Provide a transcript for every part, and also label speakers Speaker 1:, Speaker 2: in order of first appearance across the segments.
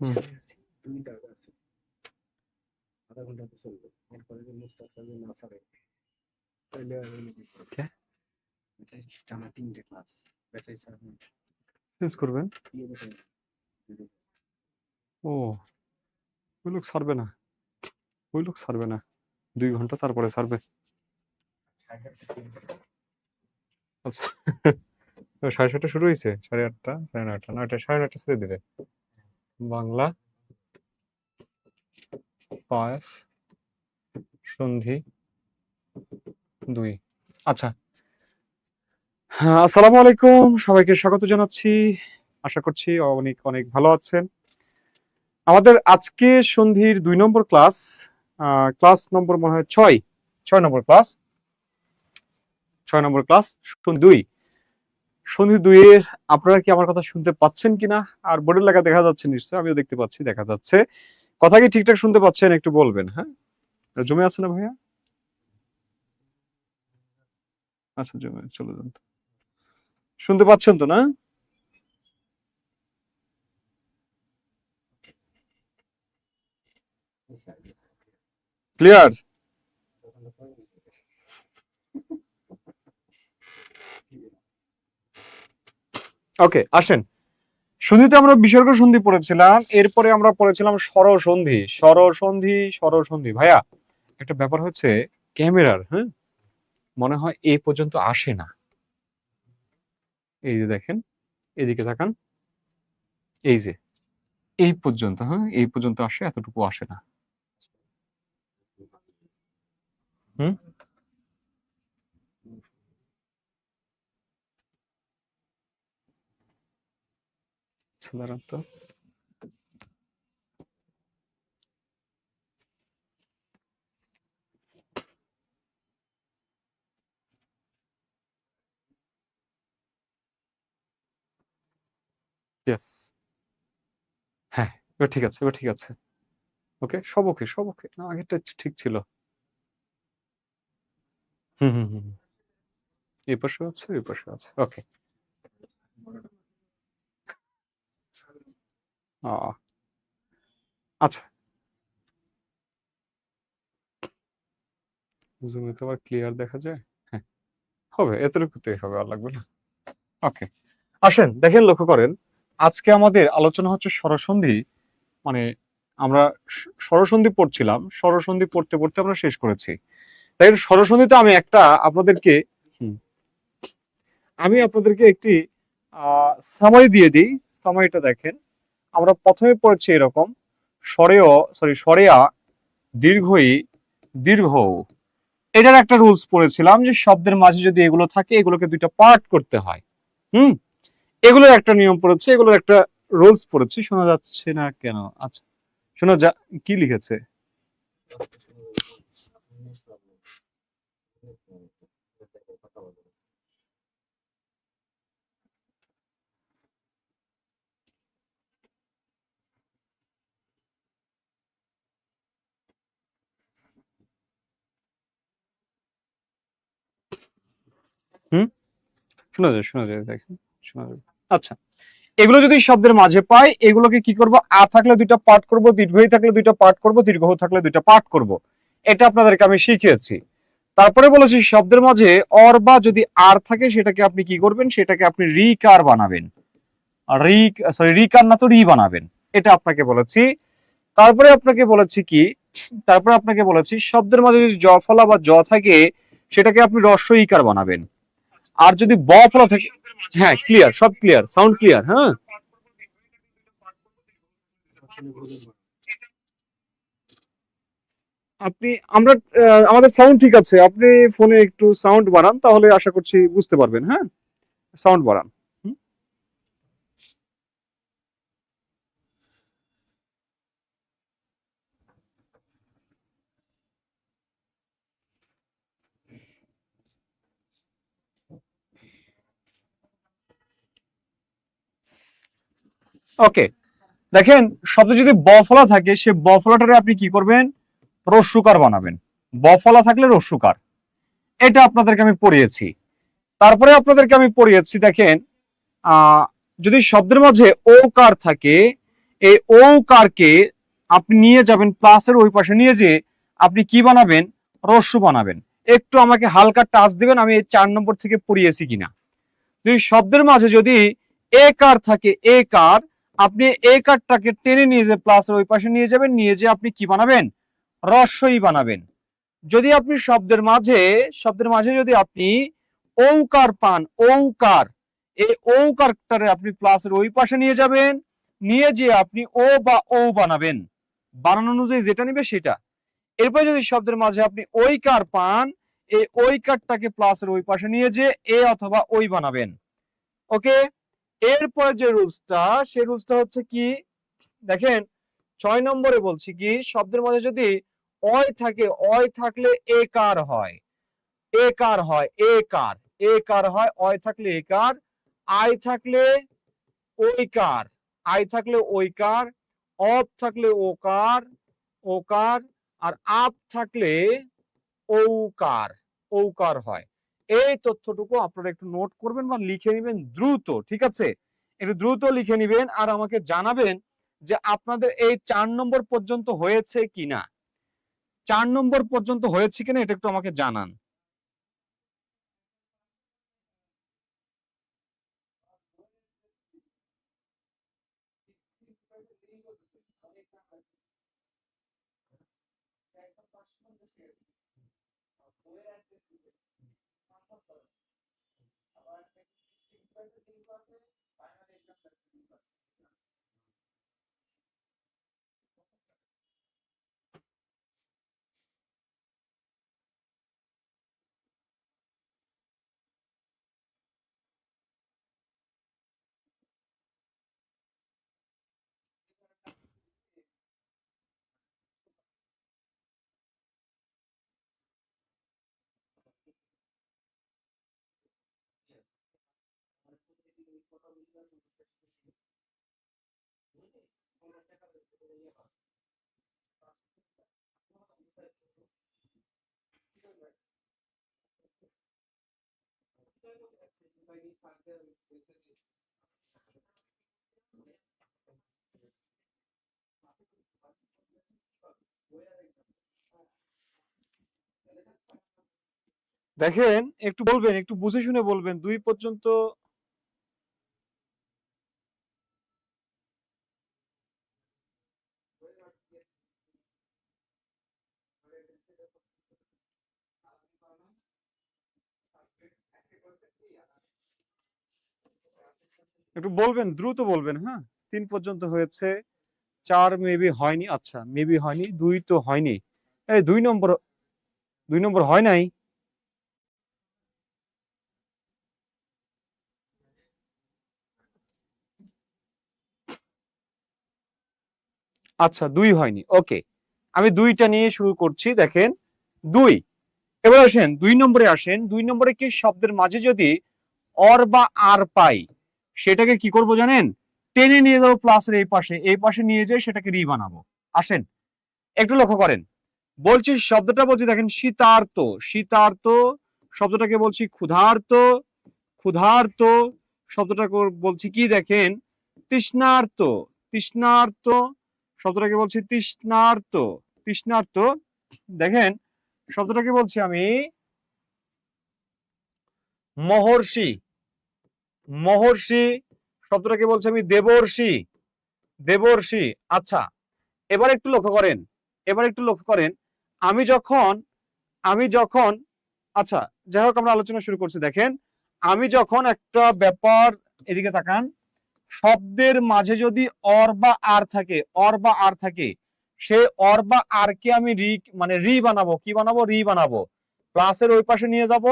Speaker 1: হুম।
Speaker 2: দুই দাগ আছে, আধা ঘন্টা তো চলবে, এরপরে যে মুস্তাফা না ছাড়ে তাহলে আর টানা 3টে ক্লাস ব্যাটারি ছাড়া
Speaker 1: চেঞ্জ করবেন। ও, ওই লোক ছাড়বে না, ওই লোক ছাড়বে না, 2 ঘন্টা তারপরে ছাড়বে। আচ্ছা, 7:30 শুরু হয়েছে, 8:30, 9:30, 9:00, 9:30 ছেড়ে দিবে। বাংলা 5 সন্ধি 2। আচ্ছা, হ্যাঁ, আসসালামু আলাইকুম, সবাইকে স্বাগত জানাচ্ছি। আশা করছি অনেক অনেক ভালো আছেন। আমাদের আজকে সন্ধির 2 নম্বর ক্লাস, ক্লাস নম্বর মনে হয় 6 নম্বর ক্লাস, 6 নম্বর ক্লাস, সন্ধি 2। সন্ধি 2 এর আপনারা কি আমার কথা শুনতে পাচ্ছেন কিনা? আর বোর্ডের লেখা দেখা যাচ্ছে নিশ্চয়ই, আমিও দেখতে পাচ্ছি, দেখা যাচ্ছে। কথা কি ঠিকঠাক শুনতে পাচ্ছেন? একটু বলবেন। হ্যাঁ, জমে আছে না ভাইয়া? আচ্ছা, জমে, চলে যান। শুনতে পাচ্ছেন তো না? ক্লিয়ার? ওকে, আসেন। সন্ধিতে আমরা বিসর্গ সন্ধি পড়েছিলাম, এরপরে আমরা পড়েছিলাম স্বরসন্ধি। স্বরসন্ধি, স্বরসন্ধি। ভাইয়া, একটা ব্যাপার হচ্ছে ক্যামেরার, হ্যাঁ, মনে হয় এই পর্যন্ত আসে না। এই যে দেখেন, এদিকে তাকান, এই যে এই পর্যন্ত, হ্যাঁ, এই পর্যন্ত আসে, এতটুকু আসে না। হুম, সাধারণত ইয়েস, হ্যাঁ, এবার ঠিক আছে, এবার ঠিক আছে। ওকে, সব ওকে, সব ওকে। না, আগেরটা ঠিক ছিল। হুম হুম হুম, এই পাশে আছে, এই পাশে আছে। ওকে। আচ্ছা, জুমে তো আবার ক্লিয়ার দেখা যায়। হ্যাঁ, হবে, এতটুকুতেই হবে, আর লাগবে না। ওকে, আসেন দেখেন, লক্ষ্য করেন, আজকে আমাদের আলোচনা হচ্ছে স্বরসন্ধি। মানে আমরা স্বরসন্ধি পড়ছিলাম, স্বরসন্ধি পড়তে পড়তে আমরা শেষ করেছি। তাই স্বরসন্ধিতে আমি একটা আপনাদেরকে, হুম, আমি আপনাদেরকে একটি সামারি দিয়ে দিই। সামারিটা দেখেন, আমরা প্রথমে পড়েছি এরকম: স্বরেয়, সরি, স্বরেয়া, দীর্ঘই, দীর্ঘ। এটার একটা রুলস পড়েছিলাম যে শব্দের মাঝে যদি এগুলো থাকে, এগুলোকে 2টা পার্ট করতে হয়। হুম, এগুলোর একটা নিয়ম পড়েছে, এগুলোর একটা রুলস পড়েছি। শোনা যাচ্ছে না কেন? আচ্ছা, শোনা যা, কি লিখেছে? হুম, শোনা যায়, শোনা যায়, দেখেন, শোনা যায়। আচ্ছা, এগুলো যদি শব্দের মাঝে পাই, এগুলোকে কি করব? আ থাকলে 2টা পার্ট করব, দীর্ঘই থাকলে 2টা পার্ট করব, দীর্ঘ থাকলে 2টা পার্ট করব। এটা আপনাদেরকে আমি শিখিয়েছি। তারপরে বলেছি শব্দের মাঝে অর বা যদি আর থাকে, সেটাকে আপনি কি করবেন? সেটাকে আপনি রিকার বানাবেন। রি, সরি, রিকার না তো রি বানাবেন। এটা আপনাকে বলেছি। তারপরে আপনাকে বলেছি কি, তারপরে আপনাকে বলেছি শব্দের মাঝে যদি জ ফলা বা জ থাকে, সেটাকে আপনি রস্ব ইকার বানাবেন। আর যদি ব ফলা থাকে, হ্যাঁ, ক্লিয়ার, সব ক্লিয়ার, সাউন্ড ক্লিয়ার, হ্যাঁ। আপনি, আমরা, আমাদের সাউন্ড ঠিক আছে, আপনি ফোনে একটু সাউন্ড বাড়ান, তাহলে আশা করছি বুঝতে পারবেন। হ্যাঁ, সাউন্ড বাড়ান। ওকে, দেখেন, শব্দ যদি ব ফলা থাকে, সে ব ফলাটারে আপনি কি করবেন? রস্যুকার বানাবেন। ব ফলা থাকলে রস্যুকার। এটা আপনাদেরকে আমি পড়িয়েছি। তারপরে আপনাদেরকে আমি পড়িয়েছি, দেখেন, যদি শব্দের মাঝে ও কার থাকে, এই ঔকারকে আপনি নিয়ে যাবেন প্লাসের ওই পাশে নিয়ে যেয়ে আপনি কি বানাবেন, রস্য বানাবেন। একটু আমাকে হালকা টাচ দিবেন আমি এই 4 নম্বর থেকে পড়িয়েছি কিনা। দুই শব্দের মাঝে যদি এ কার থাকে, এ কার, আপনি এ কারটাকে টেনে নিয়ে যে প্লাসের ওই পাশে নিয়ে যাবেন, নিয়ে যে আপনি কি বানাবেন, রস্যই বানাবেন। যদি আপনি শব্দের মাঝে যদি আপনি ঔকার পান, ঔকার, এই ঔকারটারে আপনি প্লাসের ওই পাশে নিয়ে যাবেন, নিয়ে যে আপনি ও বা ও বানাবেন, বানানো অনুযায়ী যেটা নিবে সেটা। এরপর যদি শব্দের মাঝে আপনি ঐকার পান, এই ঐকারটাকে প্লাসের ওই পাশে নিয়ে যে এ অথবা ওই বানাবেন। ওকে, এরপর যে রুলসটা, সেই রুলসটা হচ্ছে কি দেখেন, 6 নম্বরে বলছি কি শব্দের মাঝে যদি অয় থাকে, অয় থাকলে এ কার হয়, এ কার হয়, এ কার, এ কার হয়, অয় থাকলে এ কার, আই থাকলে ঐকার, আই থাকলে ঐকার, অপ থাকলে ওকার, ওকার, আর আপ থাকলে ঔকার, ঔকার হয়। এই তথ্যটুকু আপনারা একটু নোট করবেন বা লিখে নেবেন দ্রুত, ঠিক আছে? একটু দ্রুত লিখে নেবেন আর আমাকে জানাবেন যে আপনাদের এই 4 নম্বর পর্যন্ত হয়েছে কিনা। 4 নম্বর পর্যন্ত হয়েছে কিনা এটা একটু আমাকে জানান। দেখেন একটু বলবেন, একটু বুঝে শুনে বলবেন 2 পর্যন্ত। একটু বলবেন, দ্রুত বলবেন, হ্যাঁ? 3 পর্যন্ত হয়েছে, 4 মেবি হয়নি, আচ্ছা মেবি হয়নি, 2 তো হয়নি। এই 2 নম্বর, 2 নম্বর হয় নাই। আচ্ছা 2 হয়নি, ওকে। আমি 2টা নিয়ে শুরু করছি, দেখেন 2। এবার আসেন 2 নম্বরে আসেন। 2 নম্বরে কি শব্দের মাঝে যদি অর বা আর পাই, সেটাকে কি করব জানেন, টেনে নিয়ে যাবো প্লাসের এই পাশে, এই পাশে নিয়ে যেয়ে সেটাকে রি বানাবো। আসেন একটু লক্ষ্য করেন, বলছি শব্দটা বলছি দেখেন শীতার্ত, শীতার্ত, শব্দটাকে বলছি ক্ষুধার্ত, ক্ষুধার্ত, শব্দটাকে বলছি কি দেখেন তৃষ্ণার্ত, তৃষ্ণার্ত, শব্দটাকে বলছি তৃষ্ণার্ত, তৃষ্ণার্ত। দেখেন শব্দটাকে বলছি আমি মহর্ষি, মহর্ষি, শব্দটাকে বলছি আমি দেবর্ষি, দেবর্ষি। আচ্ছা এবার একটু লক্ষ্য করেন, এবার একটু লক্ষ্য করেন, আমি যখন, আমি যখন, আচ্ছা যাই হোক আমরা আলোচনা শুরু করছি। দেখেন আমি যখন একটা ব্যাপার, এদিকে তাকান, শব্দের মাঝে যদি অর বা আর থাকে, অর বা আর থাকে, সে অর বা আর কে আমি রি মানে রি বানাবো, কি বানাবো, রি বানাবো। প্লাসের ওই পাশে নিয়ে যাব,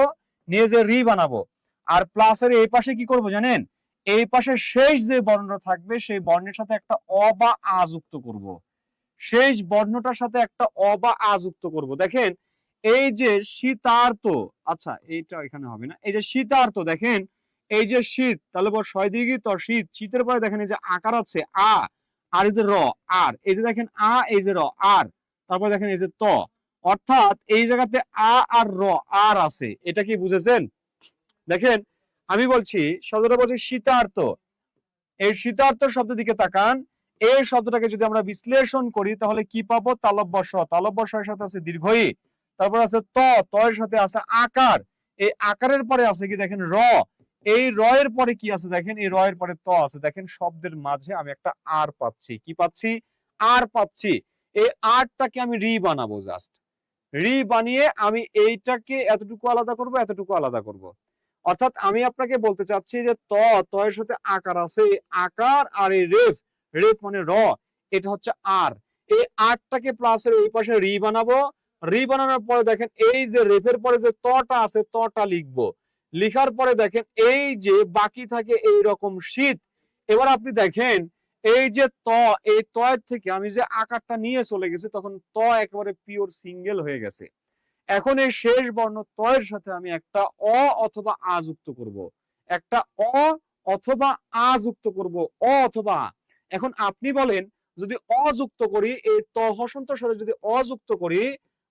Speaker 1: নিয়ে যে রি বানাবো। আর প্লাসের এই পাশে কি করব জানেন, এই পাশে শেষ যে বর্ণটা থাকবে সেই বর্ণের সাথে একটা অ বা আ যুক্ত করব, শেষ বর্ণটার সাথে একটা অ বা আ যুক্ত করব। দেখেন এই যে শীতার্ত, আচ্ছা এইটা এখানে হবে না, এই যে শীতার্ত, দেখেন এই যে শীত, তাহলে বল শয় দীর্ঘ ত শীত, শীতের পরে দেখেন এই যে আকার আছে আ, আর এই যে র, আর এই যে দেখেন আ, এই যে র, আর তারপর দেখেন এই যে ত, অর্থাৎ এই জায়গাতে আ আর র, আর আছে। এটা কি বুঝেছেন? দেখেন আমি বলছি শব্দটা বলছি শীতার্ত, এই শীতার্থ শব্দের দিকে তাকান, এই শব্দটাকে যদি আমরা বিশ্লেষণ করি তাহলে কি পাবো? তালব্য স, তালব্য স এর সাথে আছে দীর্ঘ ই, তারপর আছে ত, ত এর সাথে আছে আকার, এই আকারের পরে আছে কি দেখেন র, এই র এর পরে কি আছে দেখেন, এই র এর পরে ত আছে। দেখেন শব্দের মাঝে আমি একটা আর পাচ্ছি, কি পাচ্ছি? আর পাচ্ছি। এই আরটাকে আমি রি বানাবো, জাস্ট রি বানিয়ে আমি এইটাকে এতটুকু আলাদা করব, এতটুকু আলাদা করব। অর্থাৎ আমি আপনাকে বলতে চাচ্ছি যে ত, ত এর সাথে আকার আছে, আকার আর এই রেফ, রেফ মানে র, এটা হচ্ছে আর। এই আরটাকে প্লাসের ওই পাশে রি বানাবো, রি বানানোর পরে দেখেন এই যে রেফের পরে যে তটা আছে, তটা লিখবো, লিখার পরে দেখেন এই যে বাকি থাকে এই রকম শীত। এবার আপনি দেখেন এই যে ত, এই ত এর থেকে আমি যে আকারটা নিয়ে চলে গেছি, তখন ত একেবারে পিওর সিঙ্গেল হয়ে গেছে। এখন এই শেষ বর্ণ ত এর সাথে আমি একটা অ অথবা আ যুক্ত করব, একটা অ অথবা আ যুক্ত করব, অ অথবা আ। এখন আপনি বলেন যদি অযুক্ত করি, এই ত হসন্তর সাথে যদি অযুক্ত করি,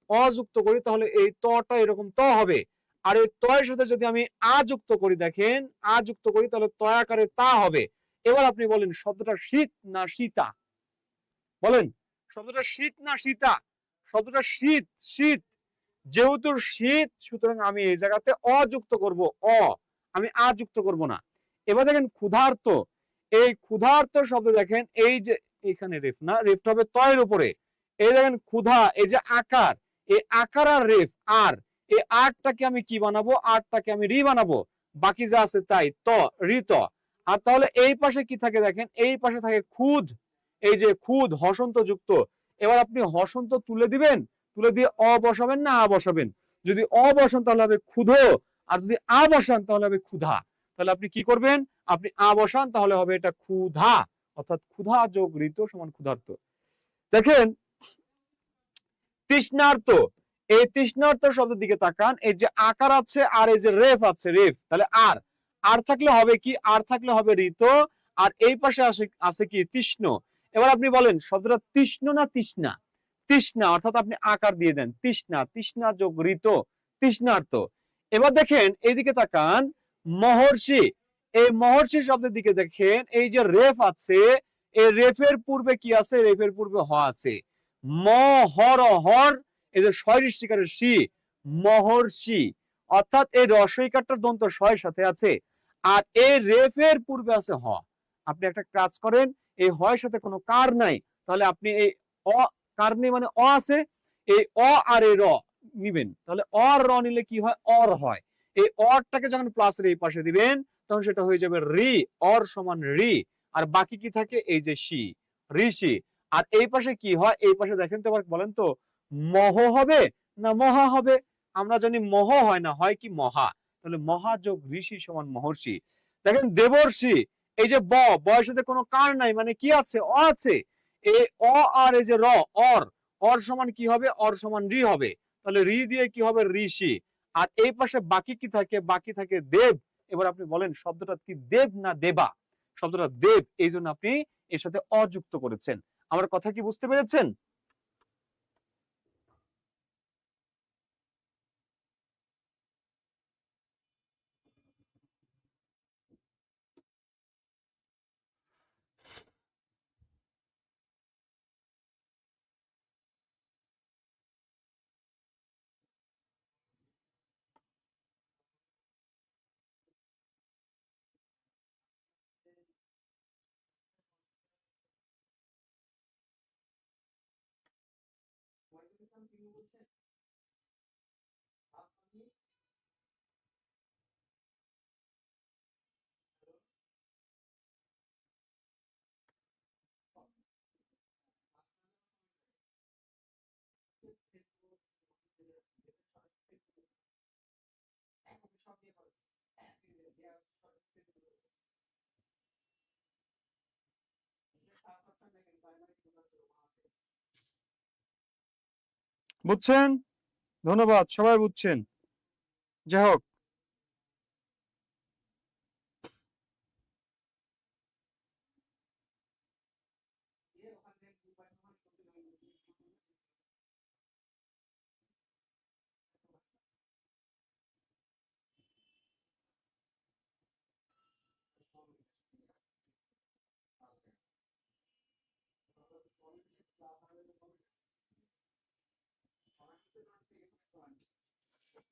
Speaker 1: অযুক্ত করি তাহলে এই তটা এরকম ত হবে। আর এই ত এর সাথে যদি আমি আ যুক্ত করি, দেখেন আ যুক্ত করি তাহলে ত আকারে তা হবে। এবার আপনি বলেন শব্দটা শীত না সীতা? বলেন শব্দটা শীত না সীতা? শব্দটা শীত, শীত। যেহেতু শীত সুতরাং আমি এই জায়গাতে অযুক্ত করব, অ, আমি আ যুক্ত করব না। এবার দেখেন ক্ষুধার্ত, এই ক্ষুধার্ত শব্দ দেখেন এই যে এখানে রেফ না, রেফটা হবে তয়ের উপরে। এই দেখেন ক্ষুধা, এই যে আকার, এই আকার আর রেফ আর, এই আরটাকে আমি কি বানাবো? আরটাকে আমি রি বানাবো, বাকি যা আছে তাই ত, ঋত। আর তাহলে এই পাশে কি থাকে দেখেন, এই পাশে থাকে খুদ, এই যে খুদ হসন্ত যুক্ত। এবার আপনি হসন্ত তুলে দিবেন, তুলে দিয়ে অ বসাবেন না আ বসাবেন? যদি অ বসান তাহলে হবে ক্ষুধো, আর যদি আ বসান তাহলে হবে ক্ষুধা। তাহলে আপনি কি করবেন? আপনি আ বসান তাহলে হবে এটা ক্ষুধা, অর্থাৎ ক্ষুধা যোগ ঋত সমান ক্ষুধার্ত। দেখেন তৃষ্ণার্ত, এই তৃষ্ণার্ত শব্দের দিকে তাকান, এই যে আকার আছে আর এই যে রেফ আছে, রেফ তাহলে আর, আর থাকলে হবে কি? আর থাকলে হবে ঋত, আর এই পাশে আছে কি? তৃষ্ণ। এবার আপনি বলেন শব্দটা তৃষ্ণ না তৃষ্ণা? তৃষ্ণা, অর্থাৎ আপনি আকার দিয়ে দেন তৃষ্ণা, তৃষ্ণা যোগ ঋত, তৃষ্ণার্ত। এবার দেখেন এইদিকে তাকান, মহর্ষি, এই মহর্ষি শব্দের দিকে দেখেন এই যে রেফ আছে, এই রেফের পূর্বে কি আছে? রেফের পূর্বে হ আছে, ম হর হর, এই যে শয়ঋষিকারের শি, মহর্ষি, অর্থাৎ এই রসইকারটার দন্ত শয়ের সাথে আছে, আর এই রেফের পূর্বে আছে হ। আপনি একটা কাজ করেন, এই হয়ের সাথে কোনো কার নাই, তাহলে আপনি এই অ, কার নেই মানে অ আছে, এই অ আর এই র নিবেন, তাহলে অর র নিলে কি হয়? অর হয়। এই অরটাকে যখন প্লাসের এই পাশে দিবেন তখন সেটা হয়ে যাবে রি, অর সমান রি। আর বাকি কি থাকে? এই যে শি, ঋষি। আর এই পাশে কি হয়? এই পাশে দেখেন তো, এবার বলেন তো মহ হবে না মহা হবে? আমরা জানি মহ হয় না, হয় কি? মহা। তাহলে মহা যোগ ঋষি সমান মহর্ষি। দেখেন দেবর্ষি, এই যে ব, বয়ের সাথে কোনো কার নাই মানে কি আছে? অ আছে। এই অ আর এই যে র, অর, অর সমান কি হবে? অর সমান রি হবে। তাহলে রি দিয়ে কি হবে? ঋষি। আর এই পাশে বাকি কি থাকে? বাকি থাকে দেব। এবার আপনি বলেন শব্দটা কি দেব না দেবা? শব্দটা দেব, এই জন্য আপনি এর সাথে অযুক্ত করেছেন। আমার কথা কি বুঝতে পেরেছেন? বুঝছেন? ধন্যবাদ, সবাই বুঝছেন। যাই হোক,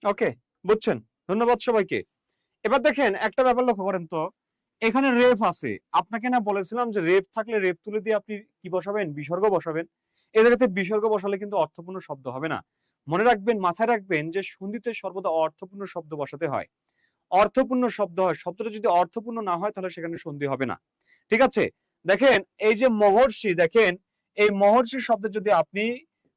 Speaker 1: ওকে, বুঝছেন? ধন্যবাদ সবাইকে। এবার দেখেন একটা ব্যাপার লক্ষ্য করেন তো, এখানে রেফ আছে। আপনাকে না বলেছিলাম যে রেফ থাকলে রেফ তুলে দিয়ে আপনি কি বসাবেন? বিসর্গ বসাবেন। এই জায়গাতে বিসর্গ বসালে কিন্তু অর্থপূর্ণ শব্দ হবে না। মনে রাখবেন, মাথায় রাখবেন যে সন্ধিতে সর্বদা অর্থপূর্ণ শব্দ বসাতে হয়। অর্থপূর্ণ শব্দ হয়। শব্দটা যদি অর্থপূর্ণ না হয় তাহলে সেখানে সন্ধি হবে না। ঠিক আছে? দেখেন এই যে মহর্ষি, দেখেন এই মহর্ষি শব্দ যদি আপনি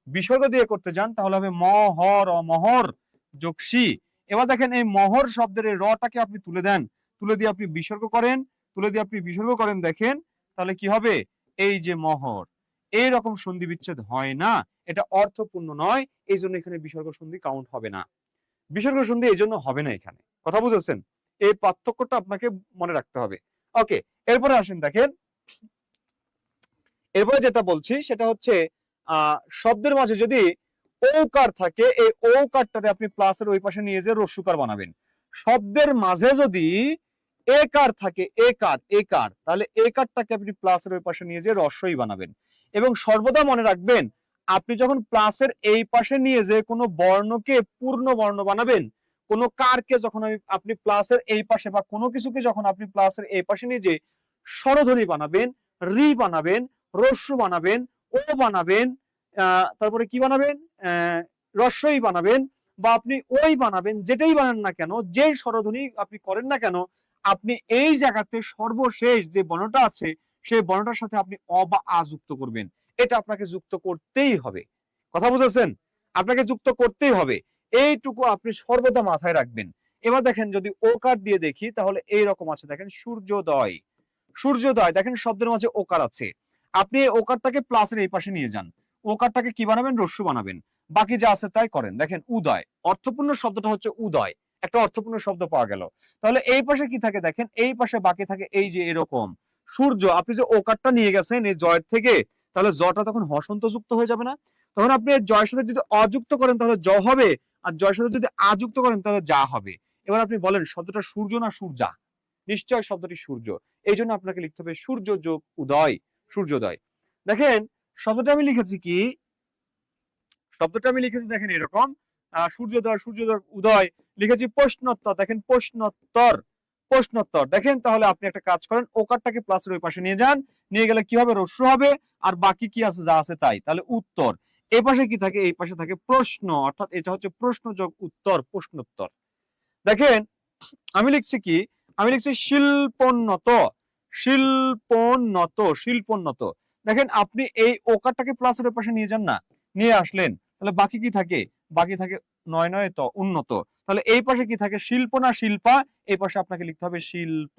Speaker 1: বিসর্গ দিয়ে করতে যান তাহলে হবে মহর অমহর যোগ সি। এবার দেখেন এই মহর শব্দের এই রটাকে আপনি তুলে দেন, তুলে দিয়ে আপনি বিসর্গ করেন, তুলে দিয়ে আপনি বিসর্গ করেন, দেখেন তাহলে কি হবে? এই যে মহর, এইরকম সন্ধি বিচ্ছেদ হয় না, এটা অর্থপূর্ণ নয়, এই জন্য এখানে বিসর্গ সন্ধি কাউন্ট হবে না। বিসর্গ সন্ধি এই জন্য হবে না এখানে। কথা বুঝেছেন? এই পার্থক্যটা আপনাকে মনে রাখতে হবে। ওকে, এরপরে আসেন দেখেন, এরপরে যেটা বলছি সেটা হচ্ছে শব্দের মাঝে যদি ঔকার থাকে, এই ঔকারটাকে আপনি প্লাসের ওই পাশে নিয়ে যেয়ে রস্যুকার বানাবেন। শব্দের মাঝে যদি একার থাকে, একার একার, তাহলে একারটাকে আপনি প্লাসের ওই পাশে নিয়ে যেয়ে রস্যই বানাবেন। এবং সর্বদা মনে রাখবেন, আপনি যখন প্লাসের এই পাশে নিয়ে যে কোনো বর্ণকে পূর্ণ বর্ণ বানাবেন, কোনো কারকে যখন আপনি প্লাসের এই পাশে বা কোনো কিছুকে যখন আপনি প্লাসের এই পাশে নিয়ে যে স্বরধ্বনি বানাবেন, রি বানাবেন, রস্যু বানাবেন, ও বানাবেন, তারপরে কি বানাবেন, রস্যই বানাবেন, বা আপনি ওই বানাবেন, যেটাই বানান না কেন, যে স্বরধ্বনি আপনি করেন না কেন, আপনি এই জায়গাতে সর্বশেষ যে বর্ণটা আছে সেই বর্ণটার সাথে আপনি অ বা আ যুক্ত করবেন। এটা আপনাকে যুক্ত করতেই হবে। কথা বুঝেছেন? আপনাকে যুক্ত করতেই হবে। এইটুকু আপনি সর্বদা মাথায় রাখবেন। এবার দেখেন যদি ওকার দিয়ে দেখি তাহলে এইরকম আছে, দেখেন সূর্যোদয়। সূর্যোদয়, দেখেন শব্দের মাঝে ওকার আছে। আপনি ওকারটাকে প্লাসের এই পাশে নিয়ে যান, ওকারটাকে কি বানাবেন? রস্যু বানাবেন। বাকি যা আছে তাই করেন। দেখেন উদয়, অর্থপূর্ণ শব্দটা হচ্ছে উদয়, একটা অর্থপূর্ণ শব্দ পাওয়া গেল। তাহলে এই পাশে কি থাকে? দেখেন এই পাশে বাকি থাকে এই যে এরকম সূর্য। আপনি যে ওকারটা নিয়ে গেছেন এই জয়ের থেকে, তাহলে জটা তখন হসন্ত যুক্ত হয়ে যাবে না? তখন আপনি জয়ের সাথে যদি অযুক্ত করেন তাহলে জ হবে, আর জয়ের সাথে যদি আযুক্ত করেন তাহলে যা হবে। এবার আপনি বলেন শব্দটা সূর্য না সূর্যা? নিশ্চয় শব্দটি সূর্য। এই জন্য আপনাকে লিখতে হবে সূর্য যোগ উদয়, সূর্যোদয়। দেখেন শব্দটা আমি লিখেছি কি, শব্দটা আমি লিখেছি দেখেন এরকম, সূর্যোদয়, সূর্যোদয় উদয়, লিখেছি প্রশ্নোত্তর। দেখেন প্রশ্নোত্তর, প্রশ্নোত্তর। দেখেন তাহলে আপনি একটা কাজ করেন, ওকারটাকে প্লাসের ওই পাশে নিয়ে যান, নিয়ে গেলে কি হবে? রস্য হবে, আর বাকি কি আছে? যা আছে তাই। তাহলে উত্তর। এই পাশে কি থাকে? এই পাশে থাকে প্রশ্ন, অর্থাৎ এটা হচ্ছে প্রশ্ন যোগ উত্তর, প্রশ্নোত্তর। দেখেন আমি লিখছি কি, আমি লিখছি শিল্পোন্নত, শিল্পোন্নত, শিল্পোন্নত। দেখেন আপনি এই ওকারটাকে প্লাসের পাশে নিয়ে যান না, নিয়ে আসলেন, তাহলে বাকি কি থাকে? বাকি থাকে নয় নয় তো উন্নত। তাহলে এই পাশে কি থাকে? শিল্প না শিল্পা? এই পাশে আপনাকে লিখতে হবে শিল্প।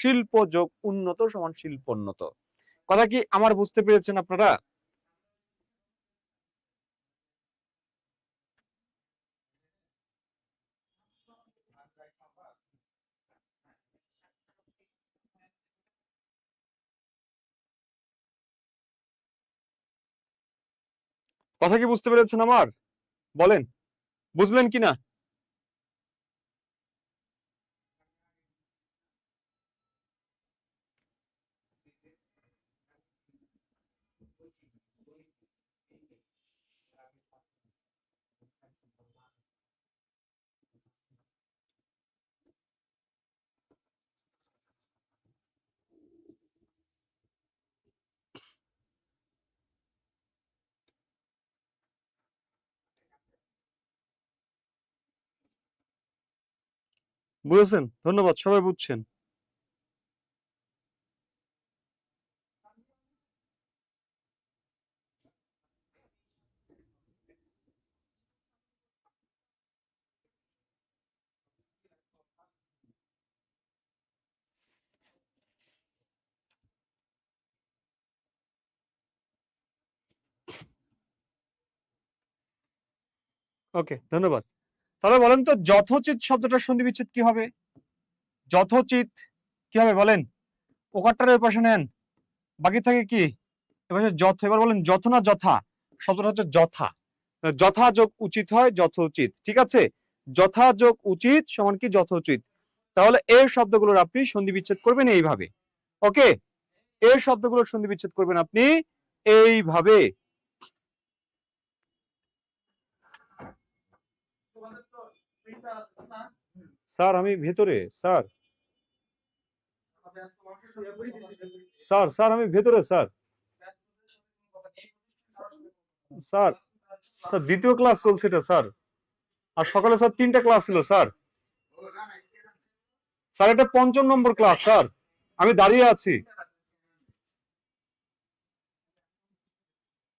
Speaker 1: শিল্প যোগ উন্নত সমান শিল্পোন্নত। কথা কি আমার বুঝতে পেরেছেন আপনারা? কথা কি বুঝতে পেরেছেন আমার? বলেন, বুঝলেন কিনা? বুঝেছেন? ধন্যবাদ, সবাই বুঝছেন। ওকে, ধন্যবাদ। তাহলে বলেন তো যথোচিত শব্দটার সন্ধি বিচ্ছেদ কি হবে? যথোচিত কি হবে বলেন? ওকারটার ওই পাশে নেন, বাকি থাকে কি? এবার যথ, এবার বলেন যথ না যথা? শব্দটা হচ্ছে যথা। যথা যোগ উচিত হয় যথোচিত, ঠিক আছে? যথা যোগ উচিত সমান কি? যথোচিত। তাহলে এই শব্দগুলোর আপনি সন্ধি বিচ্ছেদ করবেন এইভাবে। ওকে, এই শব্দগুলোর সন্ধি বিচ্ছেদ করবেন আপনি এইভাবে। স্যার আমি ভেতরে স্যার স্যার স্যার আমি ভেতরে স্যার স্যার স্যার দ্বিতীয় ক্লাস চলছে এটা স্যার আর সকালে স্যার 3টা ক্লাস ছিল স্যার স্যার এটা 5ম নম্বর ক্লাস স্যার আমি দাঁড়িয়ে আছি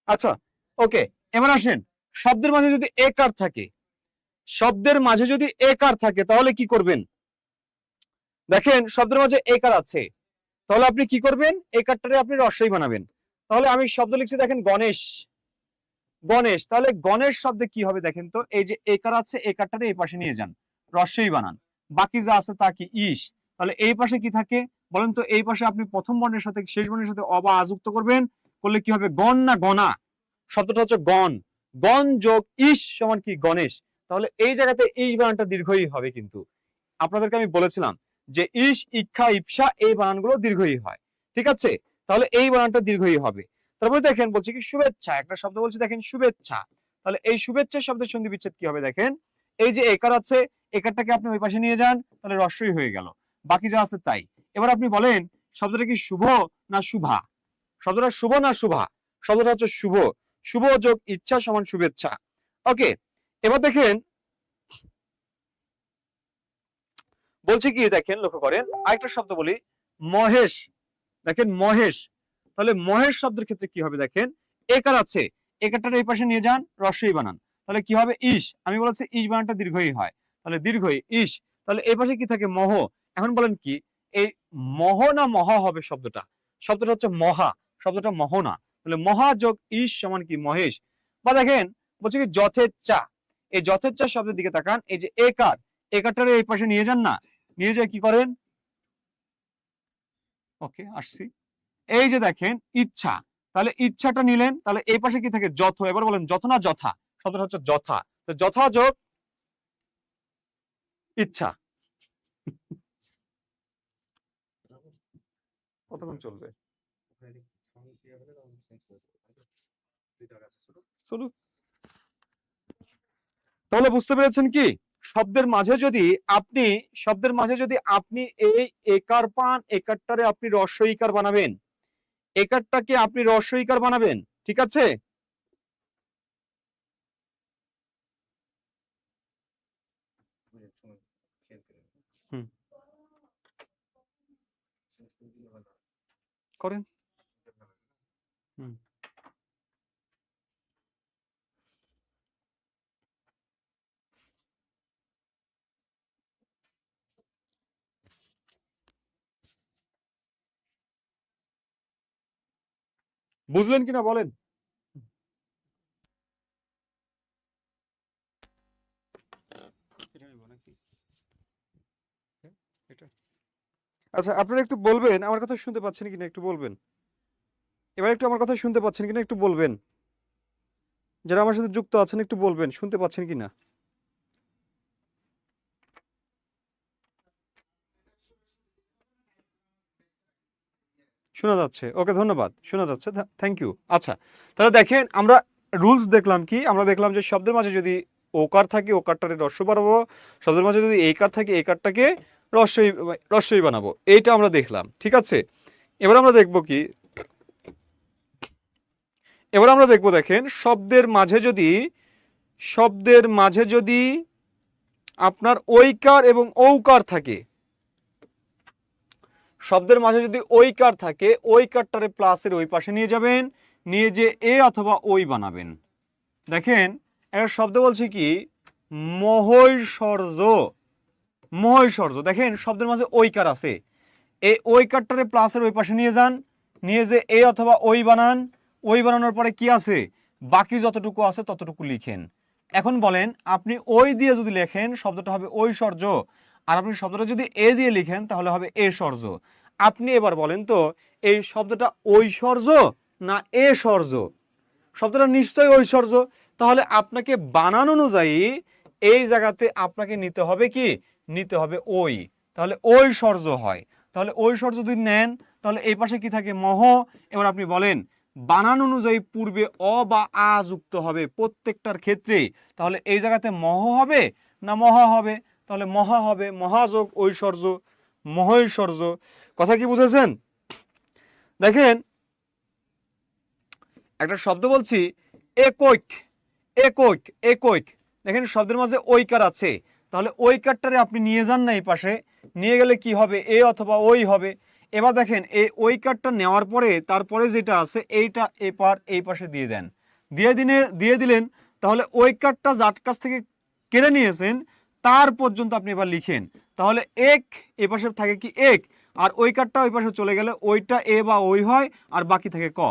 Speaker 1: আচ্ছা ওকে এবার আসেন শব্দের মাঝে যদি একার থাকে শব্দের মাঝে যদি একার থাকে তাহলে কি করবেন দেখেন শব্দের মাঝে একার আছে তাহলে আপনি কি করবেন একারটারে আপনি রস্বই বানাবেন তাহলে আমি শব্দ লিখছি দেখেন গণেশ গণেশ তাহলে গণেশ শব্দে কি হবে দেখেন তো এই যে একার আছে একারটারে এই পাশে নিয়ে যান রস্বই বানান বাকি যা আছে তা কি ইস তাহলে এই পাশে কি থাকে বলেন তো এই পাশে আপনি প্রথম বর্ণের সাথে শেষ বর্ণের সাথে অবা আযুক্ত করবেন করলে কি হবে গণ না গণা শব্দটা হচ্ছে গণ গণ যোগ ইস সমান কি গণেশ তাহলে এই জায়গাতে ইস বানানটা দীর্ঘই হবে কিন্তু আপনাদেরকে আমি বলেছিলাম যে ইস ইক্ষা ইপসা এই বানানগুলো দীর্ঘই হয় ঠিক আছে তাহলে এই বানানটা দীর্ঘই হবে তারপরে দেখেন বলছি কি শুভেচ্ছা একটা শব্দ বলছি দেখেন শুভেচ্ছা তাহলে এই শুভেচ্ছা শব্দের সন্ধি বিচ্ছেদ কি হবে দেখেন এই যে একার আছে একারটাকে আপনি ওই পাশে নিয়ে যান তাহলে রস্বই হয়ে গেল বাকি যা আছে তাই এবার আপনি বলেন শব্দটা কি শুভ না শুভা শব্দটা শুভ না শুভা শব্দটা হচ্ছে শুভ শুভ যোগ ইচ্ছা সমান শুভেচ্ছা ওকে এবার দেখেন বলছি কি দেখেন লক্ষ্য করেন আরেকটা শব্দ বলি মহেশ দেখেন মহেশ তাহলে মহেশ শব্দের ক্ষেত্রে কি হবে দেখেন একার আছে একারটার এই পাশে নিয়ে যান রস্বই বানান তাহলে কি হবে ইস আমি বলেছি ইস বানানটা দীর্ঘই হয় তাহলে দীর্ঘই ইস তাহলে এই পাশে কি থাকে মহ এখন বলেন কি এই মহ না মহা হবে শব্দটা শব্দটা হচ্ছে মহা শব্দটা মহ না তাহলে মহা যোগ ইস সমান কি মহেশ বা দেখেন বলছে কি যথেচ্ছা এই যথেচ্ছা শব্দের দিকে তাকান এই যে একার একারটার এই পাশে নিয়ে যান না নিয়ে যায় কি করেন ওকে আসছি এই যে দেখেন ইচ্ছা তাহলে ইচ্ছাটা নিলেন তাহলে এই পাশে কি থাকে যথ এবার বলেন যথ না যথা শব্দটা হচ্ছে যথা তো যথা যোগ ইচ্ছা কতক্ষণ চলবে চলুক তাহলে বুঝতে পেরেছেন কি শব্দের মাঝে যদি আপনি এই একার পান একারটারে আপনি রস্বইকার বানাবেন একারটাকে আপনি রস্বইকার বানাবেন ঠিক আছে হুম করেন হুম বুঝলেন কিনা বলেন আচ্ছা আপনারা একটু বলবেন আমার কথা শুনতে পাচ্ছেন কিনা একটু বলবেন এবার একটু আমার কথা শুনতে পাচ্ছেন কিনা একটু বলবেন যারা আমার সাথে যুক্ত আছেন একটু বলবেন শুনতে পাচ্ছেন কিনা শোনা যাচ্ছে ওকে ধন্যবাদ শোনা যাচ্ছে থ্যাংক ইউ আচ্ছা তাহলে দেখেন আমরা রুলস দেখলাম কি আমরা দেখলাম যে শব্দের মাঝে যদি ওকার থাকে ওকারটারে রস্ব বানাবো শব্দের মাঝে যদি এইকার থাকে এইকারটাকে রস্বই বানাবো এইটা আমরা দেখলাম ঠিক আছে এবার আমরা দেখবো কি এবার আমরা দেখবো দেখেন শব্দের মাঝে যদি আপনার ঐকার এবং ঔকার থাকে শব্দের মাঝে যদি ঐকার থাকে ঐকারটারে প্লাসের ওই পাশে নিয়ে যাবেন নিয়ে যে এ অথবা ওই বানাবেন দেখেন একটা শব্দ বলছি কি মহৈশ্বর্য মহৈশ্বর্য দেখেন শব্দের মাঝে ঐকার আছে এই ঐকারটারে প্লাসের ওই পাশে নিয়ে যান নিয়ে যে এ অথবা ওই বানান ওই বানানোর পরে কি আছে বাকি যতটুকু আছে ততটুকু লিখেন এখন বলেন আপনি ওই দিয়ে যদি লেখেন শব্দটা হবে ঐশ্বর্য আর আপনি শব্দটা যদি এ দিয়ে লিখেন তাহলে হবে এশ্বর্য আপনি এবার বলেন তো এই শব্দটা ঐশ্বর্য না এশ্বর্য শব্দটা নিশ্চয়ই ঐশ্বর্য তাহলে আপনাকে বানান অনুযায়ী এই জায়গাতে আপনাকে নিতে হবে কি নিতে হবে ওই তাহলে ঐশ্বর্য হয় তাহলে ঐশ্বর্য যদি নেন তাহলে এই পাশে কি থাকে মহ এবার আপনি বলেন বানান অনুযায়ী পূর্বে অ বা আ যুক্ত হবে প্রত্যেকটার ক্ষেত্রে তাহলে এই জায়গাতে মহ হবে না মহা হবে? তাহলে মহা হবে, মহাযোগ ঐশ্বর্য, মহৈশ্বর্য। কথা কি বুঝেছেন? দেখেন একটা শব্দ বলছি, একৈক, একৈক, একৈক। দেখেন শব্দের মাঝে ঐকার আছে, তাহলে ঐকারটারে আপনি নিয়ে যান না এই পাশে, নিয়ে গেলে কি হবে? এ অথবা ওই হবে। এবার দেখেন এই ঐকারটা নেওয়ার পরে তারপরে যেটা আছে এইটা এপার এই পাশে দিয়ে দেন, দিয়ে দিলেন। তাহলে ঐকারটা যার কাছ থেকে কেড়ে নিয়েছেন তার পর্যন্ত আপনি এবার লিখেন। তাহলে এক এ পাশে থাকে কি এক, আর ঐকারটা ওই পাশে চলে গেলে ওইটা এ বা ওই হয়, আর বাকি থাকে ক।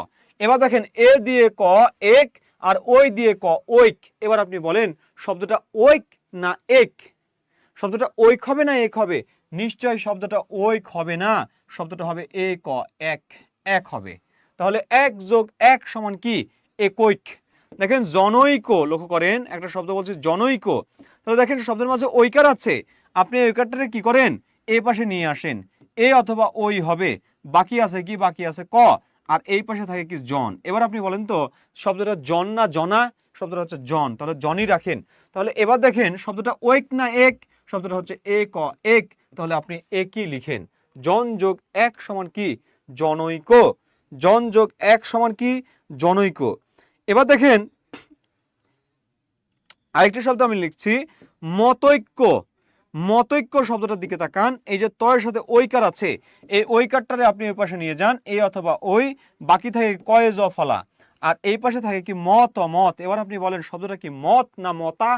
Speaker 1: এবার দেখেন এ দিয়ে ক এক, আর ওই দিয়ে ক ঐক। এবার আপনি বলেন শব্দটা ঐক না এক? শব্দটা ঐক হবে না এক হবে? নিশ্চয় শব্দটা ঐক হবে না, শব্দটা হবে এ ক এক, এক হবে। তাহলে এক যোগ এক সমান কি? একৈক। দেখেন জনৈক, লক্ষ্য করেন একটা শব্দ বলছে জনৈক, তাহলে দেখেন শব্দের মাঝে ঐকার আছে, আপনি ঐকারটাকে কি করেন? এ পাশে নিয়ে আসেন, এ অথবা ওই হবে। বাকি আছে কি? বাকি আছে ক, আর এই পাশে থাকে কি? জন। এবার আপনি বলেন তো শব্দটা জন না জনা? শব্দটা হচ্ছে জন, তাহলে জনই রাখেন। তাহলে এবার দেখেন শব্দটা ঐক না এক? শব্দটা হচ্ছে এ ক এক, তাহলে আপনি একই লিখেন। জন যোগ এক সমান কি? জনৈক। জন যোগ এক সমান কি? জনৈক। এবার দেখেন আরেকটা শব্দ আমি লিখছি, মতৈক্য। মতৈক্য শব্দটার দিকে তাকান, এই যে তয়ের সাথে ঐকার আছে, এই ঐকারটারে আপনি ওই পাশে নিয়ে যান, এই অথবা ওই, বাকি থাকে কয়ে জ ফলা, আর এই পাশে থাকে কি? মত, মত। এবার আপনি বলেন শব্দটা কি? মত না মতা?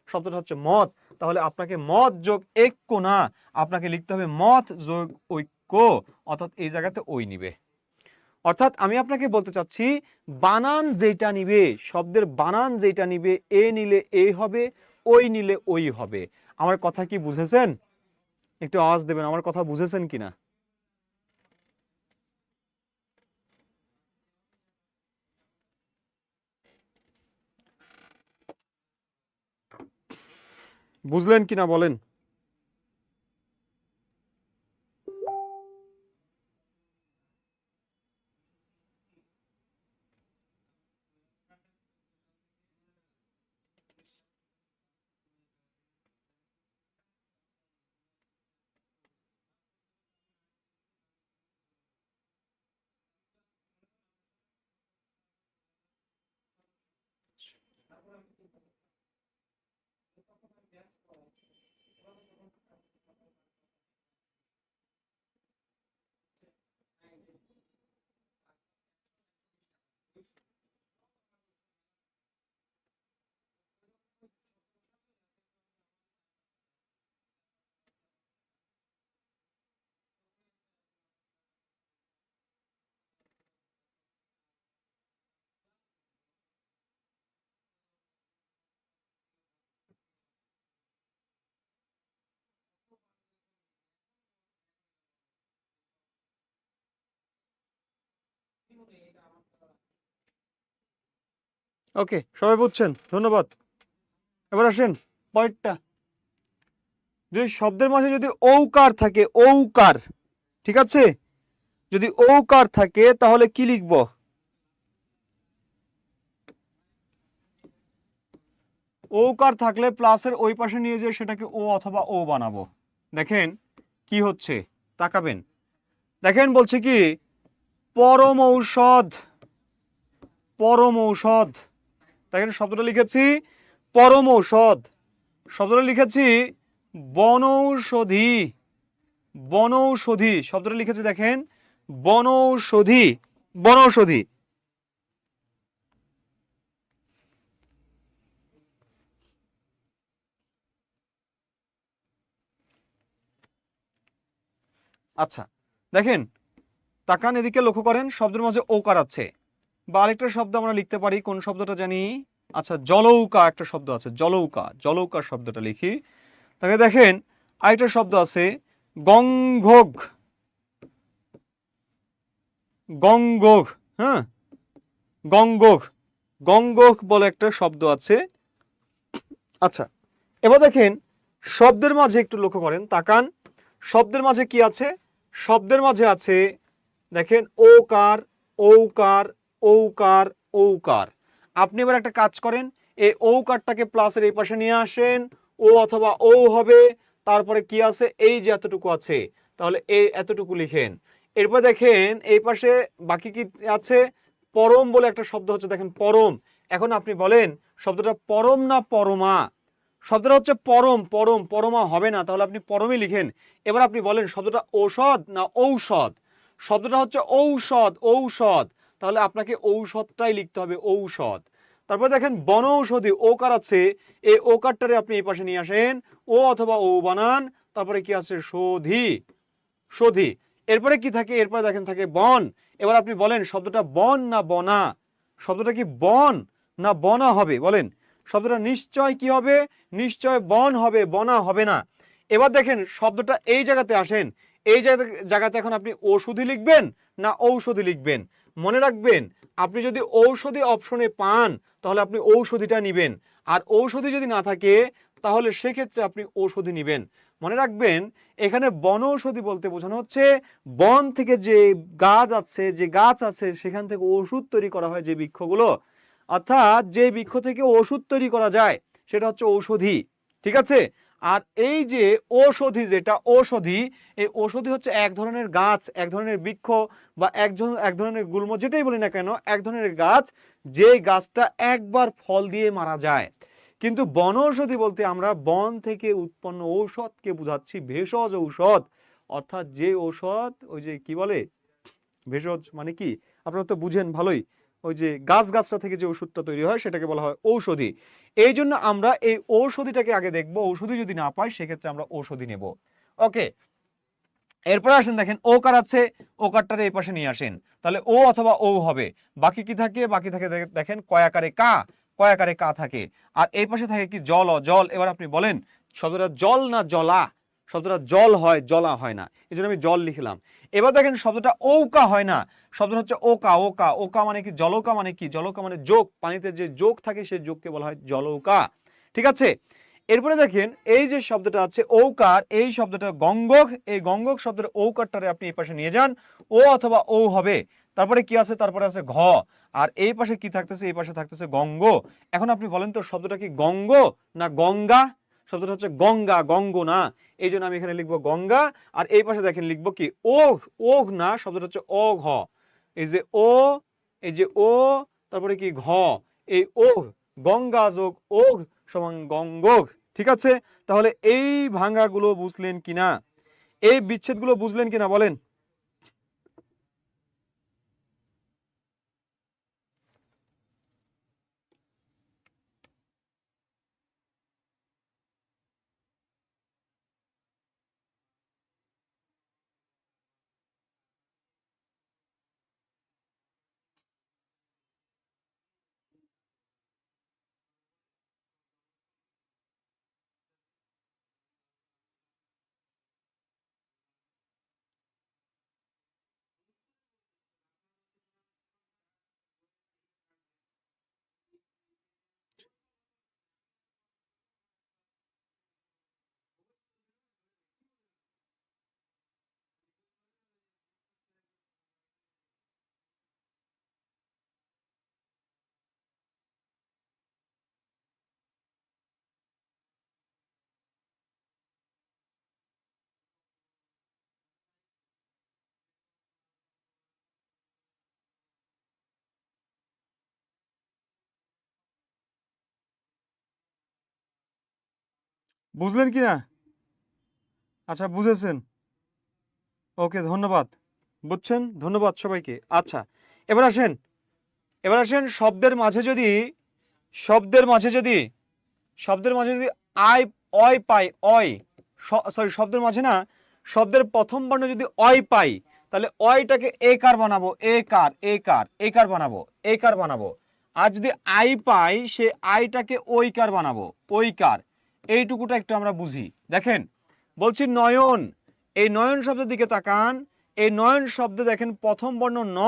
Speaker 1: শব্দটা হচ্ছে মত, তাহলে আপনাকে মত যোগ ঐক্য না, আপনাকে লিখতে হবে মত যোগ ঐক্য, অর্থাৎ এই জায়গাতে ওই নিবে। অর্থাৎ আমি আপনাকে বলতে চাচ্ছি বানান যেটা নিবে, শব্দের বানান যেটা নিবে, এ নিলে এ হবে, ওই নিলে ওই হবে। আমার কথা কি বুঝেছেন? একটু আওয়াজ দেবেন, আমার কথা বুঝেছেন কিনা? বুঝলেন কিনা বলেন? ওকে, সবাই বুঝছেন? ধন্যবাদ। এবার আসেন পরেরটা। যদি শব্দের মাঝে যদি ঔকার থাকে, ঔকার, ঠিক আছে, যদি ঔকার থাকে তাহলে কি লিখব? ঔকার থাকলে প্লাসের ওই পাশে নিয়ে যেয়ে সেটাকে ও অথবা ও বানাবো। দেখেন কি হচ্ছে, তাকাবেন। দেখেন বলছে কি? পরম ঔষধ, পরম ঔষধ। দেখেন শব্দটা লিখেছি পরম ঔষধ, শব্দটা লিখেছি বনৌষধি, বনৌষধি শব্দটা লিখেছি দেখেন বনৌষধি, বনৌষধি। আচ্ছা দেখেন, তাকান এদিকে, লক্ষ্য করেন শব্দের মাঝে ওকার আছে। বা আরেকটা শব্দ আমরা লিখতে পারি, কোন শব্দটা জানি? আচ্ছা জলৌকা একটা শব্দ আছে, জলৌকা, জলৌকা শব্দটা লিখি। তাকে দেখেন আরেকটা শব্দ আছে গঙ্গোগ, গঙ্গোগ, হ্যাঁ গঙ্গোগ, গঙ্গোগ বলে একটা শব্দ আছে। আচ্ছা এবার দেখেন শব্দের মাঝে একটু লক্ষ্য করেন, তাকান শব্দের মাঝে কি আছে? শব্দের মাঝে আছে দেখেন ওকার, ঔকার, ঔকার, ঔকার। আপনি এবার একটা কাজ করেন, এই ঔকারটাকে প্লাসের এই পাশে নিয়ে আসেন, ও অথবা ও হবে, তারপরে কি আছে এই যে এতটুকু আছে, তাহলে এই এতটুকু লিখেন। এরপর দেখেন এই পাশে বাকি কি আছে, পরম বলে একটা শব্দ হচ্ছে, দেখেন পরম। এখন আপনি বলেন শব্দটা পরম না পরমা? শব্দটা হচ্ছে পরম, পরম, পরমা হবে না, তাহলে আপনি পরমই লিখেন। এবার আপনি বলেন শব্দটা ঔষধ না ঔষধ? শব্দটা হচ্ছে ঔষধ, ঔষধ, তাহলে আপনাকে ঔষধটাই লিখতে হবে, ঔষধ। তারপর দেখেন বনৌষধি, ওকার আছে, এই ওকারটারে আপনি এই পাশে নিয়ে আসেন, ও অথবা ও বানান, তারপরে কি আছে শোধি, শোধি। এরপরে কি থাকে, এরপরে দেখেন থাকে বন। এবার আপনি বলেন শব্দটা বন না বনা? শব্দটা কি বন না বনা হবে? বলেন শব্দটা নিশ্চয় কি হবে, নিশ্চয় বন হবে, বনা হবে না। এবার দেখেন শব্দটা এই জায়গাতে আসেন, এই জায়গাতে এখন আপনি ওষুধি লিখবেন না ঔষধি লিখবেন? মনে রাখবেন আপনি যদি ঔষধি অপশনে পান তাহলে আপনি ঔষধিটা নিবেন, আর ঔষধি যদি না থাকে তাহলে সেক্ষেত্রে আপনি ঔষধি নিবেন। মনে রাখবেন এখানে বনৌষধি বলতে বোঝানো হচ্ছে বন থেকে যে গাছ আছে, যে গাছ আছে সেখান থেকে ওষুধ তৈরি করা হয়, যে বৃক্ষগুলো, অর্থাৎ যে বৃক্ষ থেকে ওষুধ তৈরি করা যায় সেটা হচ্ছে ঔষধি। ঠিক আছে? আর এই যে ঔষধি, যেটা ঔষধি, এই ঔষধি হচ্ছে এক ধরনের গাছ, এক ধরনের বৃক্ষ, বা এক ধরনের গুল্ম, যেটাই বলি না কেন, এক ধরনের গাছ, যে গাছটা একবার ফল দিয়ে মারা যায়। কিন্তু বনৌষধি বলতে আমরা বন থেকে উৎপন্ন ঔষধকে বোঝাচ্ছি, ভেষজ ঔষধ। অর্থাৎ যে ঔষধ, ওই যে কি বলে ভেষজ মানে কি, আপনারা তো বুঝেন ভালোই, ওই যে গাছটা থেকে যে ওষুধটা তৈরি হয় সেটাকে বলা হয় ঔষধি। এই জন্য আমরা এই ঔষধিটাকে আগে দেখবো, ঔষধি যদি না পাই সেক্ষেত্রে আমরা ঔষধি নেব। ওকে, এরপরে আসেন দেখেন ওকার আছে, ওকারটারে এই পাশে নিয়ে আসেন, তাহলে ও অথবা ও হবে। বাকি কি থাকে, বাকি থাকে দেখেন কয়াকারে কা, কয়াকারে কা থাকে। আর এই পাশে থাকে কি জল, জল। এবার আপনি বলেন শব্দটা জল না জলা? শব্দটা জল হয়, জলা হয় না, এই জন্য আমি জল লিখলাম। এবার দেখেন শব্দটা ঔকা হয় না, শব্দটা হচ্ছে ওকা, ওকা, ওকা মানে কি, জলৌকা মানে কি, জলৌকা মানে যোগ, পানিতে যে যোগ থাকে সেই যোগকে বলা হয় জলৌকা। ঠিক আছে? এরপরে দেখেন এই যে শব্দটা আছে ঔকার, এই শব্দটা গঙ্গক, এই গঙ্গক শব্দের ঔকারটারে আপনি এই পাশে নিয়ে যান, ও অথবা ও হবে। তারপরে কি আছে, তারপরে আছে ঘ, আর এই পাশে কি থাকতেছে, এই পাশে থাকতেছে গঙ্গ। এখন আপনি বলেন তো শব্দটা কি গঙ্গ না গঙ্গা? শব্দটা হচ্ছে গঙ্গা, গঙ্গ না, এই জন্য আমি এখানে লিখবো গঙ্গা। আর এই পাশে দেখেন লিখবো কি ওঘ, ওঘ না, শব্দটা হচ্ছে অঘ। এই যে ও, এই যে ও, তারপরে কি ঘ, এই ওঘ, গঙ্গা যোগ ওঘ সমান গঙ্গোঘ। ঠিক আছে? তাহলে এই ভাঙাগুলো বুঝলেন কিনা, এই বিচ্ছেদগুলো বুঝলেন কিনা বলেন? বুঝলেন কিনা? আচ্ছা বুঝেছেন, ওকে ধন্যবাদ। বুঝছেন, ধন্যবাদ সবাইকে। আচ্ছা এবার আসেন, এবার আসেন শব্দের মাঝে যদি, শব্দের মাঝে যদি, শব্দের মাঝে যদি আই, অয় পাই, অয়, সরি শব্দের মাঝে না, শব্দের প্রথম বর্ণ যদি অয় পাই তাহলে অয়টাকে একার বানাবো, একার, একার, একার বানাবো, একার বানাবো। আর যদি আই পাই সে আইটাকে ঐকার বানাবো, ঐকার। এইটুকুটা একটু আমরা বুঝি। দেখেন বলছি নয়ন, এই নয়ন শব্দের দিকে তাকান, এই নয়ন শব্দে দেখেন প্রথম বর্ণ ন,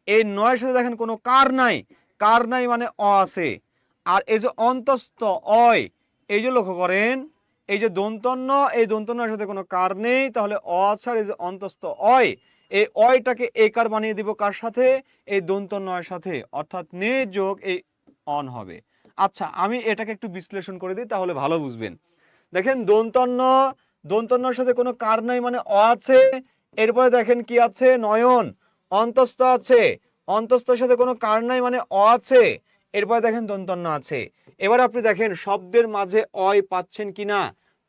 Speaker 1: এই নয়ের সাথে দেখেন কোনো কার নাই, কার নাই মানে অ আছে। আর এই যে অন্তস্থ অয়, এই যে লক্ষ্য করেন এই যে দন্তন্য, এই দন্তন্যের সাথে কোনো কার নেই, তাহলে অ আছে। আর এই যে অন্তস্থ অয়, এই অয়টাকে একার বানিয়ে দিব কার সাথে, এই দন্তন্যয়ের সাথে, অর্থাৎ নে যোগ এই অন হবে। আচ্ছা আমি এটাকে একটু বিশ্লেষণ করে দিই তাহলে ভালো বুঝবেন। দেখেন দন্তন্য, দন্তন্যর সাথে কোনো কার নাই মানে অ আছে। এরপরে দেখেন কি আছে, নয়ন, অন্তস্থ আছে, অন্তস্থের সাথে কোনো কার নাই মানে অ আছে। এরপরে দেখেন দন্তন্য আছে। এবার আপনি দেখেন শব্দের মাঝে অয় পাচ্ছেন কিনা,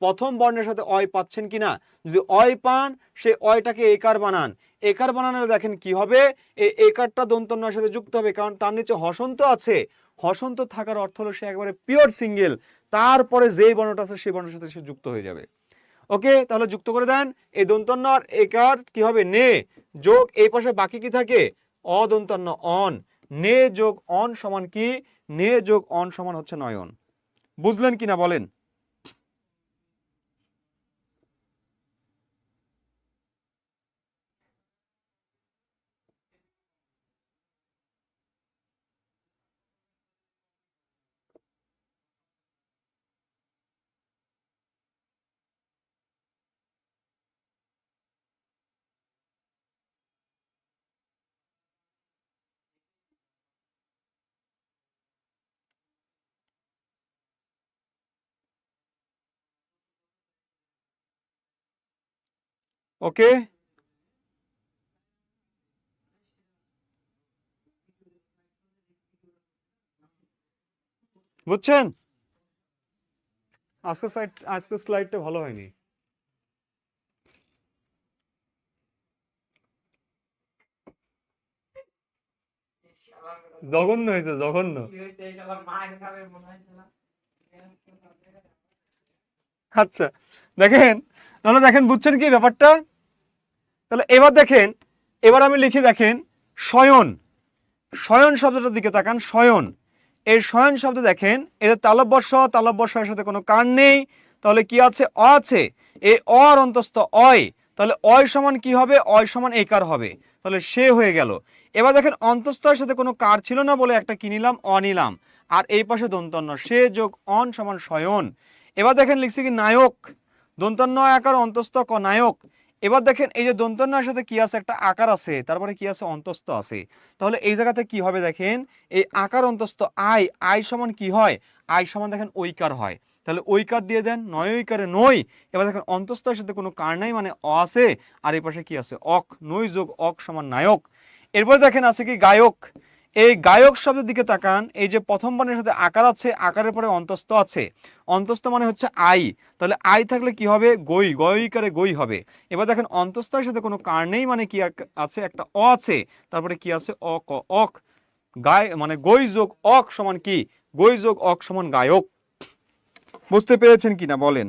Speaker 1: প্রথম বর্ণের সাথে অয় পাচ্ছেন কিনা। যদি অয় পান, সেই অয়টাকে একার বানান। একার বানানো দেখেন কি হবে, এই একারটা দন্তন্যের সাথে যুক্ত হবে, কারণ তার নিচে হসন্ত আছে। হসন্ত থাকার অর্থ হলো সে একেবারে পিওর সিঙ্গেল, তারপরে যেই বর্ণটা আছে সেই বর্ণের সাথে সে যুক্ত হয়ে যাবে। ওকে, তাহলে যুক্ত করে দেন। এই দন্তন্য আর একার কি হবে, নে যোগ এই পাশে বাকি কি থাকে, অদন্তন্য অন। নে যোগ অন সমান কি, নে যোগ অন সমান হচ্ছে নয়ন। বুঝলেন কিনা বলেন? ওকে, বুঝছেন? আজকে স্লাইডটা ভালো হয়নি। জঘন্য হয়েছে, জঘন্য। আচ্ছা দেখেন, তাহলে দেখেন বুঝছেন কি ব্যাপারটা। তাহলে এবার দেখেন, এবার আমি লিখি, দেখেন শয়ন, শয়ন শব্দটার দিকে তাকান, শয়ন। এই শয়ন শব্দ দেখেন, এদের তালব্যস্য, তালব্যস্যের সাথে কোনো কার নেই, তাহলে কি আছে, অ আছে। এই অর অন্তস্থ অয়, তাহলে অয় সমান কি হবে, অয় সমান একার হবে, তাহলে সে হয়ে গেল। এবার দেখেন অন্তস্থের সাথে কোনো কার ছিল না বলে একটা কি নিলাম, অ নিলাম, আর এই পাশে দন্তন্য, সে যোগ অন সমান শয়ন। এবার দেখেন লিখছি কি নায়ক, দন্তন্য আকার অন্তস্থ ক নায়ক। এবার দেখেন এই যে দন্তন্যের সাথে কি আছে, একটা আকার আছে, তারপরে কি আছে, অন্তস্থ আছে। তাহলে এই জায়গাতে কি হবে দেখেন, এই আকার অন্তস্থ আই, আই সমান কি হয়, আই সমান দেখেন ঐকার হয়। তাহলে ঐকার দিয়ে দেন, নয় ঐকারে নই। এবার দেখেন অন্তস্থের সাথে কোনো কার নাই মানে অ আছে, আর এই পাশে কি আছে, অক, নই যোগ অক সমান নায়ক। এরপর দেখেন আছে কি গায়ক। এই গায়ক শব্দের দিকে তাকান, এই যে প্রথম বর্ণের সাথে আকার আছে, আকারের পরে অন্তস্থ আছে, অন্তস্থ মানে হচ্ছে আই, তাহলে আই থাকলে কি হবে, গই, গয়ইকারে গই হবে। এবার দেখেন অন্তস্থের সাথে কোনো কার নেই মানে কি আছে, একটা অ আছে, তারপরে কি আছে, অক, অক, গায় মানে গই যোগ অক সমান কি, গই যোগ অক সমান গায়ক। বুঝতে পেরেছেন কিনা বলেন?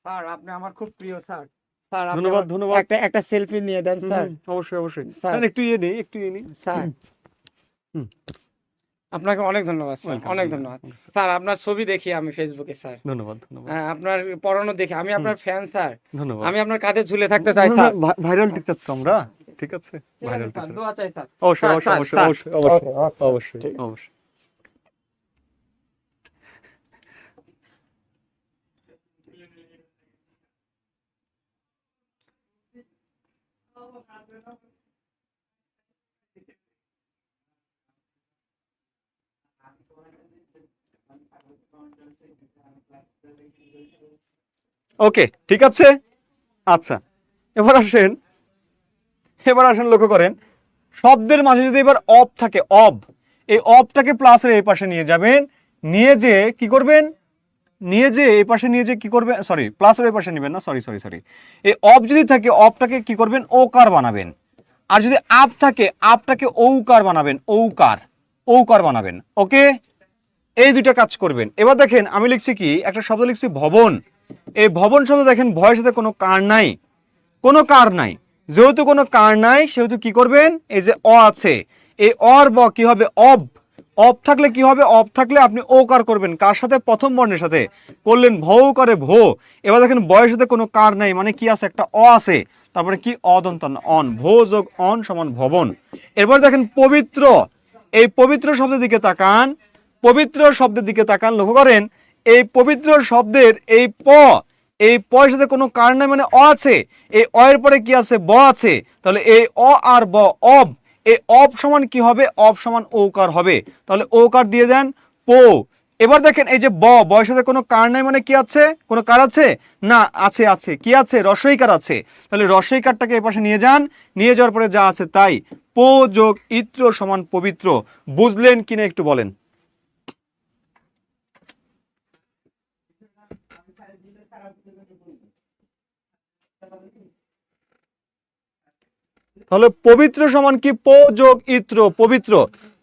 Speaker 3: স্যার আপনি আমার খুব প্রিয় স্যার। স্যার আপনি
Speaker 1: ধন্যবাদ,
Speaker 3: আমার
Speaker 1: ধন্যবাদ।
Speaker 3: একটা একটা সেলফি নিয়ে দেন স্যার।
Speaker 1: অবশ্যই অবশ্যই
Speaker 3: স্যার।
Speaker 1: স্যার, একটু ইয়ে নেই, একটু ইয়ে নেই।
Speaker 3: স্যার
Speaker 1: হুম।
Speaker 3: আপনাকে অনেক ধন্যবাদ স্যার,
Speaker 1: Welcome,
Speaker 3: অনেক
Speaker 1: welcome,
Speaker 3: ধন্যবাদ
Speaker 1: welcome, sir.
Speaker 3: স্যার। আপনার ছবি দেখি আমি ফেসবুকে স্যার,
Speaker 1: ধন্যবাদ, ধন্যবাদ,
Speaker 3: আপনার পড়ানো দেখি, আমি আপনার ফ্যান স্যার।
Speaker 1: ধন্যবাদ।
Speaker 3: আমি আপনার কাঁধে ঝুলে থাকতে চাই স্যার।
Speaker 1: ভাইরাল টিচার তো আমরা, ঠিক আছে,
Speaker 3: ঠিক আছে
Speaker 1: ভাইরাল
Speaker 3: স্যার,
Speaker 1: টিচার।
Speaker 3: দোয়া চাই স্যার।
Speaker 1: অবশ্যই
Speaker 3: স্যার,
Speaker 1: অবশ্যই
Speaker 3: স্যার,
Speaker 1: অবশ্যই
Speaker 3: স্যার।
Speaker 1: অবশ্যই অবশ্যই
Speaker 3: ওকে, ওকে,
Speaker 1: অবশ্যই
Speaker 3: ঠিক আছে।
Speaker 1: অবশ্যই। ওকে, ঠিক আছে। আচ্ছা, এবার আসেন, এবার আসেন লক্ষ্য করেন, শব্দের মাঝে যদি এবার অব থাকে, অব, এই অবটাকে প্লাসের এই পাশে নিয়ে যাবেন, নিয়ে যে কি করবেন, নিয়ে যে এই পাশে নিয়ে যে কি করবেন, সরি প্লাসের এই পাশে নেবেন না, সরি সরি সরি, এই অব যদি থাকে, অবটাকে কি করবেন, ওকার বানাবেন। আর যদি আপ থাকে, আপটাকে ঔকার বানাবেন, ঔকার, ঔকার বানাবেন। ওকে, এই দুইটা কাজ করবেন। এবার দেখেন আমি লিখছি কি, একটা শব্দ লিখছি ভবন। এই ভবন শব্দ দেখেন ভয়ের সাথে কোনো কার নাই, কোনো কার নাই, যেহেতু কোনো কার নাই সেহেতু কি করবেন, এই যে অ আছে, এই অর ব কি হবে, অব, অব থাকলে কি হবে, অব থাকলে আপনি ওকার করবেন, কার সাথে, প্রথম বর্ণের সাথে করলেন, ভৌ করে ভো। এবার দেখেন বয়ের সাথে কোনো কার নাই মানে কি আছে, একটা অ আছে, তারপরে কি অদন্ত অন, ভো যোগ অন সমান ভবন। এরপর দেখেন পবিত্র, এই পবিত্র শব্দের দিকে তাকান, পবিত্র শব্দের দিকে তাকান, লক্ষ্য করেন এই পবিত্র শব্দের এই এই প এর সাথে কোনো কার নাই মানে অ আছে, এই অ এর পরে কি আছে, ব আছে, তাহলে এই অ আর ব, অব, এই অব সমান কি হবে, অব সমান ওকার হবে, তাহলে ওকার দিয়ে দেন পো। এবার দেখেন এই যে ব এর সাথে কোনো কার নাই মানে কি আছে, কোনো কার আছে না, আছে, আছে কি আছে, রস্বইকার আছে, তাহলে রস্বইকারটাকে এই পাশে নিয়ে যান, নিয়ে যাওয়ার পরে যা আছে তাই, পো যোগ ইত্র সমান পবিত্র। বুঝলেন কিনা একটু বলেন। তাহলে পবিত্র সমান কি, পো যোগ ইত্র, পবিত্র।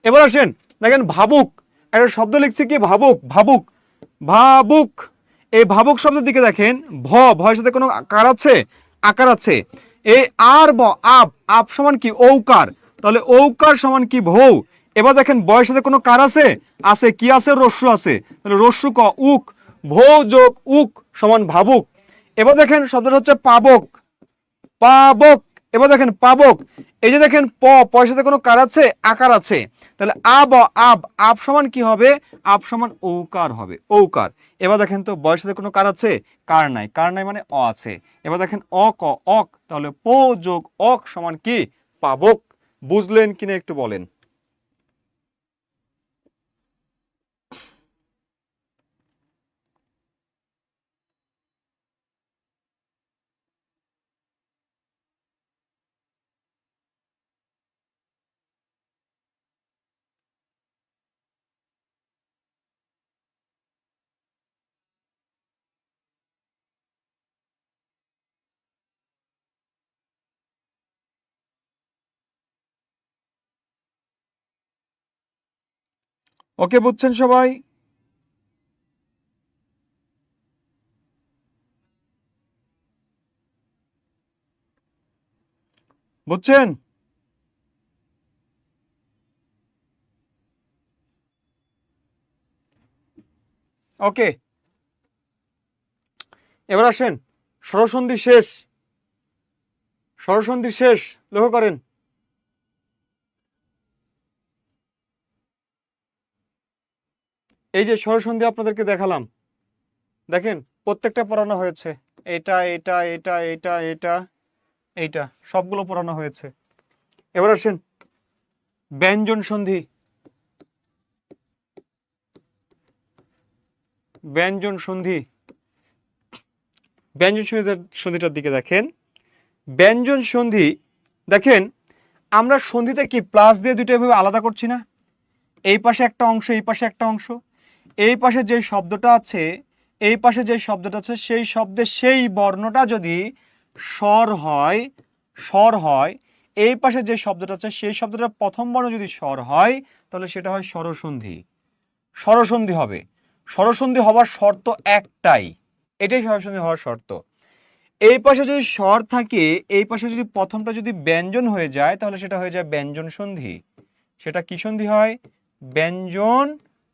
Speaker 1: এবার আসেন দেখেন ভাবুক, একটা শব্দ লিখছি কি, ভাবুক, ভাবুক, ভাবুক। এই ভাবুক শব্দের দিকে দেখেন, ভয়ের সাথে কোনো কার আছে, আকার আছে, এই আর ব, আপ, আপ সমান কি ঔকার, তাহলে ঔকার সমান কি ভৌ। এবার দেখেন বয়ের সাথে কোনো কার আছে, আছে কি আছে, রস্যু আছে, তাহলে রস্যু ক, উক, ভৌ যোগ উক সমান ভাবুক। এবার দেখেন শব্দটা হচ্ছে পাবক, পাবক। এবার দেখেন পাবক, এই যে দেখেন পয়ের সাথে কোনো কার আছে, আকার আছে, তাহলে আব সমান কি হবে, আব সমান ঔকার হবে, ঔকার। এবার দেখেন তো বয়ের সাথে কোনো কার আছে, কার নাই, কার নাই মানে অ আছে। এবার দেখেন অক, তাহলে পো যোগ অক সমান কি, পাবক। বুঝলেন কিনা একটু বলেন। ওকে, বুঝছেন সবাই? বুঝছেন? ওকে, এবার আসেন স্বরসন্ধি শেষ, স্বরসন্ধি শেষ, লক্ষ্য করেন। এই যে স্বরসন্ধি আপনাদেরকে দেখালাম, দেখেন প্রত্যেকটা পড়ানো হয়েছে, এটা এটা এটা এটা এটা এইটা সবগুলো পড়ানো হয়েছে। এবার আসেন ব্যঞ্জন সন্ধি, ব্যঞ্জন সন্ধি, ব্যঞ্জন সন্ধিটার দিকে দেখেন। ব্যঞ্জন সন্ধি দেখেন, আমরা সন্ধিতে কি প্লাস দিয়ে দুটো এভাবে আলাদা করছি না, এই পাশে একটা অংশ, এই পাশে একটা অংশ, এই পাশে যে শব্দটা আছে, এই পাশে যে শব্দটা আছে, সেই শব্দের সেই বর্ণটা যদি স্বর হয়, স্বর হয়, এই পাশে যে শব্দটা আছে সেই শব্দটা প্রথম বর্ণ যদি স্বর হয়, তাহলে সেটা হয় স্বরসন্ধি, স্বরসন্ধি হবে। স্বরসন্ধি হওয়ার শর্ত একটাই, এটাই স্বরসন্ধি হওয়ার শর্ত। এই পাশে যদি স্বর থাকে, এই পাশে যদি প্রথমটা যদি ব্যঞ্জন হয়ে যায়, তাহলে সেটা হয়ে যায় ব্যঞ্জন সন্ধি। সেটা কি সন্ধি হয়, ব্যঞ্জন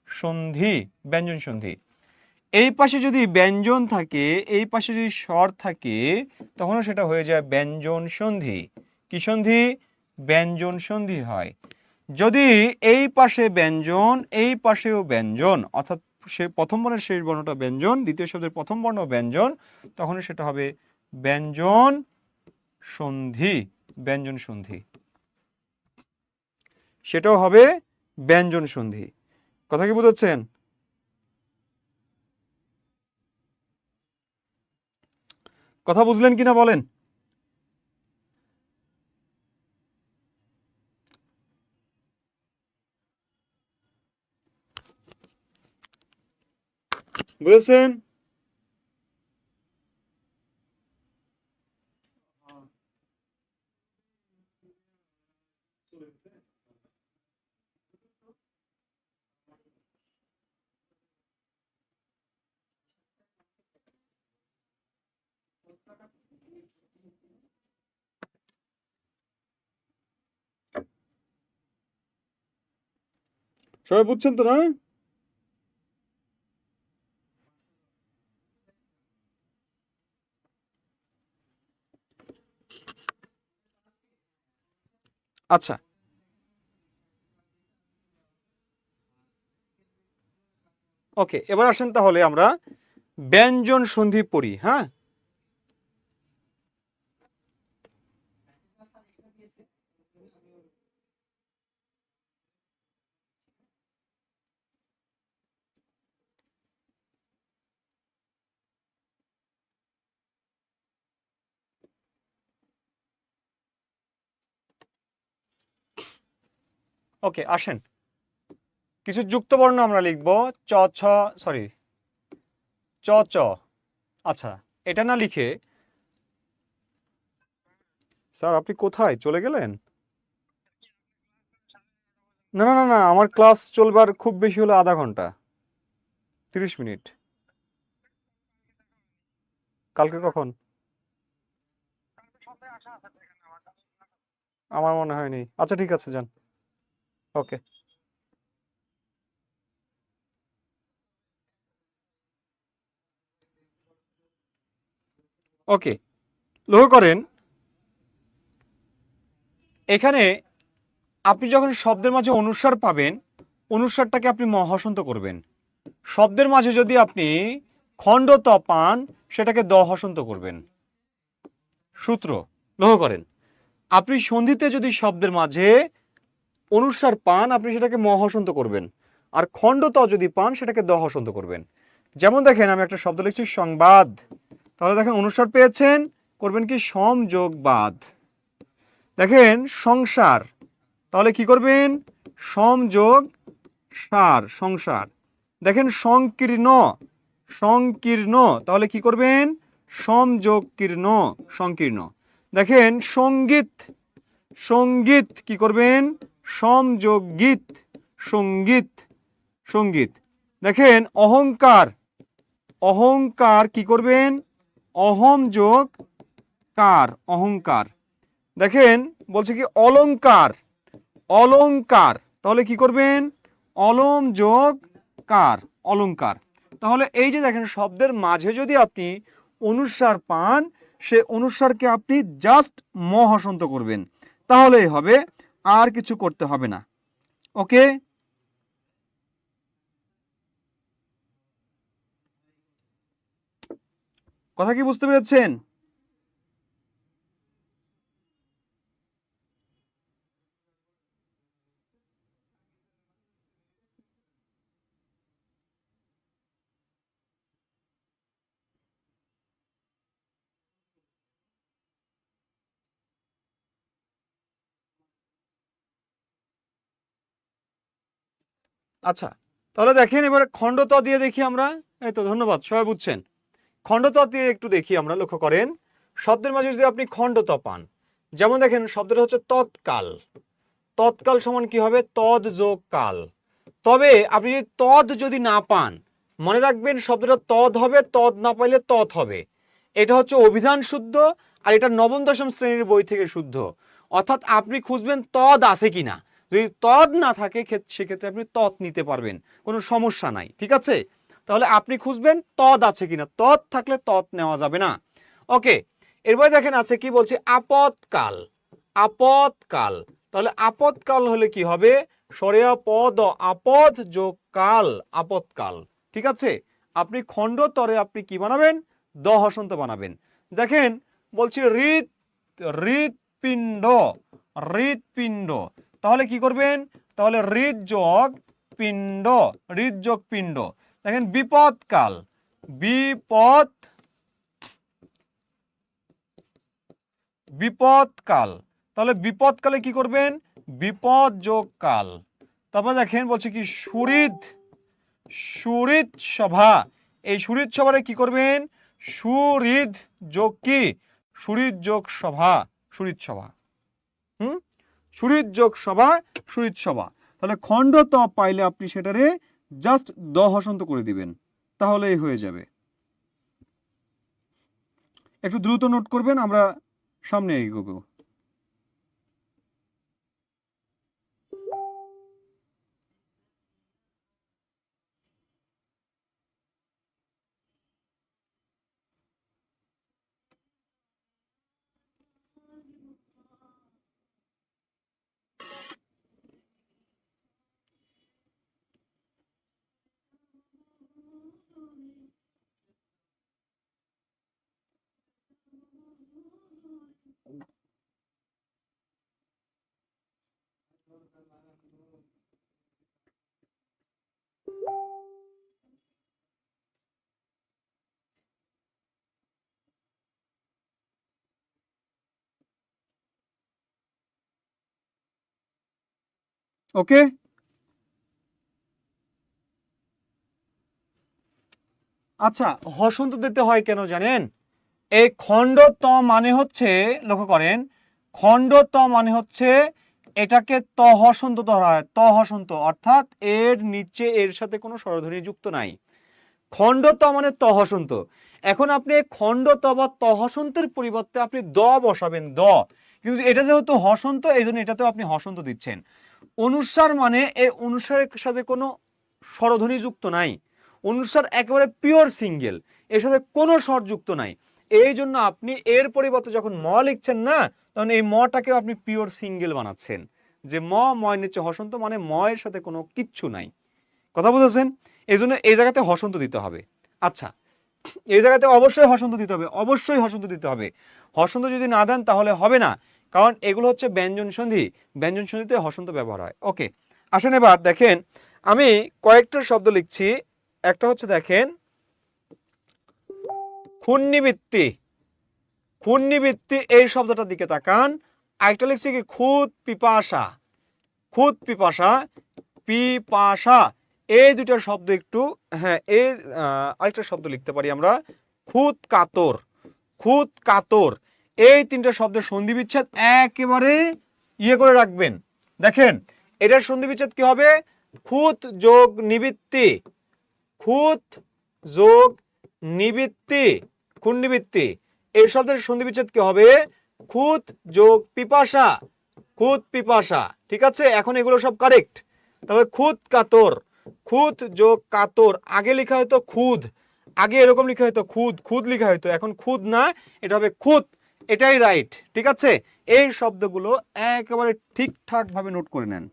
Speaker 1: সন্ধি, ব্যঞ্জন সন্ধি। এই পাশে যদি ব্যঞ্জন থাকে, এই পাশে যদি স্বর থাকে, তখনও সেটা হয়ে যায় ব্যঞ্জন সন্ধি। কি সন্ধি, ব্যঞ্জন সন্ধি হয়। যদি এই পাশে ব্যঞ্জন, এই পাশেও ব্যঞ্জন, অর্থাৎ সে প্রথম বর্ণের শেষ বর্ণটা ব্যঞ্জন, দ্বিতীয় শব্দের প্রথম বর্ণ ব্যঞ্জন, তখন সেটা হবে ব্যঞ্জন সন্ধি, ব্যঞ্জন সন্ধি, সেটাও হবে ব্যঞ্জন সন্ধি। কথা কি বুঝাচ্ছেন? কথা বুঝলেন কিনা বলেন। বুঝেছেন? সবাই বুঝছেন তো না? আচ্ছা, ওকে, এবার আসেন তাহলে আমরা ব্যঞ্জন সন্ধি পড়ি। হ্যাঁ, ওকে আসেন, কিছু যুক্ত বর্ণ আমরা লিখবো। চ ছ, সরি, চ চ। আচ্ছা, এটা না লিখে, স্যার আপনি কোথায় চলে গেলেন? না না না না, আমার ক্লাস চলবার খুব বেশি হলো আধা ঘন্টা, 30 মিনিট। কালকে কখন? আমার মনে হয়নি। আচ্ছা ঠিক আছে, যান। ওকে। ওকে, লক্ষ্য করেন এখানে আপনি যখন শব্দের মাঝে অনুস্বার পাবেন, অনুস্বারটাকে আপনি হসন্ত করবেন। শব্দের মাঝে যদি আপনি খণ্ড ত পান, সেটাকে দ হসন্ত করবেন। সূত্র লক্ষ্য করেন, আপনি সন্ধিতে যদি শব্দের মাঝে অনুস্বার পান, আপনি সেটাকে ম হসন্ত করবেন, আর খণ্ড ত যদি পান সেটাকে দ হসন্ত করবেন। যেমন দেখেন, আমি একটা শব্দ লিখছি সংবাদ, তাহলে দেখেন অনুস্বার পেয়েছেন, করবেন কি সম যোগ বাদ। দেখেন সংসার, তাহলে কি করবেন সম যোগ সার, সংসার। দেখেন সংকীর্ণ, সংকীর্ণ, তাহলে কি করবেন সম যোগ কীর্ণ, সংকীর্ণ। দেখেন সঙ্গীত, সঙ্গীত, কি করবেন সম যোগ গীত, সঙ্গীত, সঙ্গীত। দেখেন অহংকার, অহংকার, কি করবেন অহম যোগ কার, অহংকার। দেখেন বলছে কি অলংকার, অলংকার, তাহলে কি করবেন অলম যোগ কার, অলংকার। তাহলে এই যে দেখেন শব্দের মাঝে যদি আপনি অনুস্বার পান, সে অনুস্বারকে আপনি জাস্ট ম হসন্ত করবেন, তাহলেই হবে, আর কিছু করতে হবে না। ওকে, কথা কি বুঝতে পেরেছেন? আচ্ছা, তাহলে দেখেন এবারে খণ্ডত দিয়ে দেখি আমরা। এই তো, ধন্যবাদ, সবাই বুঝছেন। খণ্ডত দিয়ে একটু দেখি আমরা। লক্ষ্য করেন শব্দের মাঝে যদি আপনি খণ্ডত পান, যেমন দেখেন শব্দটা হচ্ছে তৎকাল, তৎকাল সমান কি হবে তদ যোগ কাল। তবে আপনি যদি তদ যদি না পান, মনে রাখবেন শব্দটা তদ হবে, তদ না পাইলে তৎ হবে। এটা হচ্ছে অভিধান শুদ্ধ, আর এটা নবম দশম শ্রেণীর বই থেকে শুদ্ধ। অর্থাৎ আপনি খুঁজবেন তদ আছে কিনা, যদি তদ না থাকে সেক্ষেত্রে আপনি তৎ নিতে পারবেন, কোনো সমস্যা নাই, ঠিক আছে। তাহলে আপনি খুঁজবেন তদ আছে কিনা, তদ থাকলে তৎ নেওয়া যাবে না। ওকে, এরপরে দেখেন আছে কি বলছে আপদকাল, আপদকাল। তাহলে আপদকাল হলে কি হবে সরেয়া পদ আপদ যোগ কাল, আপদকাল। ঠিক আছে, আপনি খণ্ড তরে আপনি কি বানাবেন দ হসন্ত বানাবেন। দেখেন বলছি হৃদ, হৃদপিণ্ড, হৃদপিণ্ড, তাহলে কি করবেন তাহলে হৃদ যোগ পিণ্ড, হৃদ যোগ পিণ্ড। দেখেন বিপদকাল, বিপদ, বিপদকাল, তাহলে বিপদকালে কি করবেন বিপদ যোগ কাল। তারপর দেখেন বলছে কি সুহৃদ, সুহৃদ সভা, এই সুহৃদ সভারে কি করবেন সুহৃদ যোগ কি সুহৃদ যোগ সভা, সুহৃদ সভা। হুম, সুহৃদ যোগ সভা, সুহৃদ সভা। তাহলে খণ্ড ত পাইলে আপনি সেটারে জাস্ট দ হসন্ত করে দিবেন, তাহলেই হয়ে যাবে। একটু দ্রুত নোট করবেন, আমরা সামনে এগোবো। ওকে, আচ্ছা হসন্ত দিতে হয় কেন জানেন? এই খণ্ড ত মানে হচ্ছে, লক্ষ্য করেন, খণ্ড ত মানে হচ্ছে এটাকে ত হসন্ত ধরা হয়, ত হসন্ত, অর্থাৎ এর নিচে এর সাথে কোনো স্বরধ্বনি যুক্ত নাই। খণ্ড ত মানে ত হসন্ত। এখন আপনি খণ্ড ত বা ত হসন্তের পরিবর্তে আপনি দ বসাবেন, দ, কিন্তু এটা যেহেতু হসন্ত এই জন্য এটাতেও আপনি হসন্ত দিচ্ছেন। অনুস্বার মানে এই অনুস্বারের সাথে কোনো স্বরধ্বনি যুক্ত নাই, অনুস্বার একেবারে পিওর সিঙ্গেল, এর সাথে কোনো স্বর যুক্ত নাই। এই জন্য আপনি এর পরিবর্তে যখন ম লিখছেন না, তখন এই মটাকেও আপনি পিওর সিঙ্গেল বানাচ্ছেন, যে ম, ময়ের নিচে হসন্ত, মানে ময়ের সাথে কোনো কিচ্ছু নাই। কথা বুঝেছেন? এই জন্য এই জায়গাতে হসন্ত দিতে হবে। আচ্ছা, এই জায়গাতে অবশ্যই হসন্ত দিতে হবে, অবশ্যই হসন্ত দিতে হবে। হসন্ত যদি না দেন তাহলে হবে না, কারণ এগুলো হচ্ছে ব্যঞ্জন সন্ধি, ব্যঞ্জন সন্ধিতে হসন্ত ব্যবহার হয়। ওকে, আসেন এবার দেখেন, আমি কয়েকটা শব্দ লিখছি। একটা হচ্ছে দেখেন ক্ষুন্নিবৃত্তি, ক্ষুন্নিবৃত্তি এই শব্দটার দিকে তাকান। আরেকটা লিখছি কি খুদ পিপাসা, খুদ পিপাসা, পিপাসা, এই দুটো শব্দ একটু, হ্যাঁ এই আরেকটা শব্দ লিখতে পারি আমরা খুদ কাতর, খুদ কাতর, এই তিনটা শব্দের সন্ধি বিচ্ছেদ একেবারে ইয়ে করে রাখবেন। দেখেন এটার সন্ধি বিচ্ছেদ কি হবে? খুদ যোগ নিবৃত্তি, খুদ যোগ নিবৃত্তি, ক্ষুন্নিবৃত্তি, এই শব্দের সন্ধি বিচ্ছেদ কি হবে? খুদ যোগ পিপাসা, খুদ পিপাসা। ঠিক আছে, এখন এগুলো সব কারেক্ট। তবে খুদ কাতর, খুদ যোগ কাতর, আগে লেখা হয়তো খুদ, আগে এরকম লেখা হয়তো খুদ, খুদ লেখা হয়তো, এখন খুদ না, এটা হবে খুদ, এটাই রাইট। ঠিক আছে, এই শব্দগুলো একেবারে ঠিকঠাক ভাবে নোট করে নেন।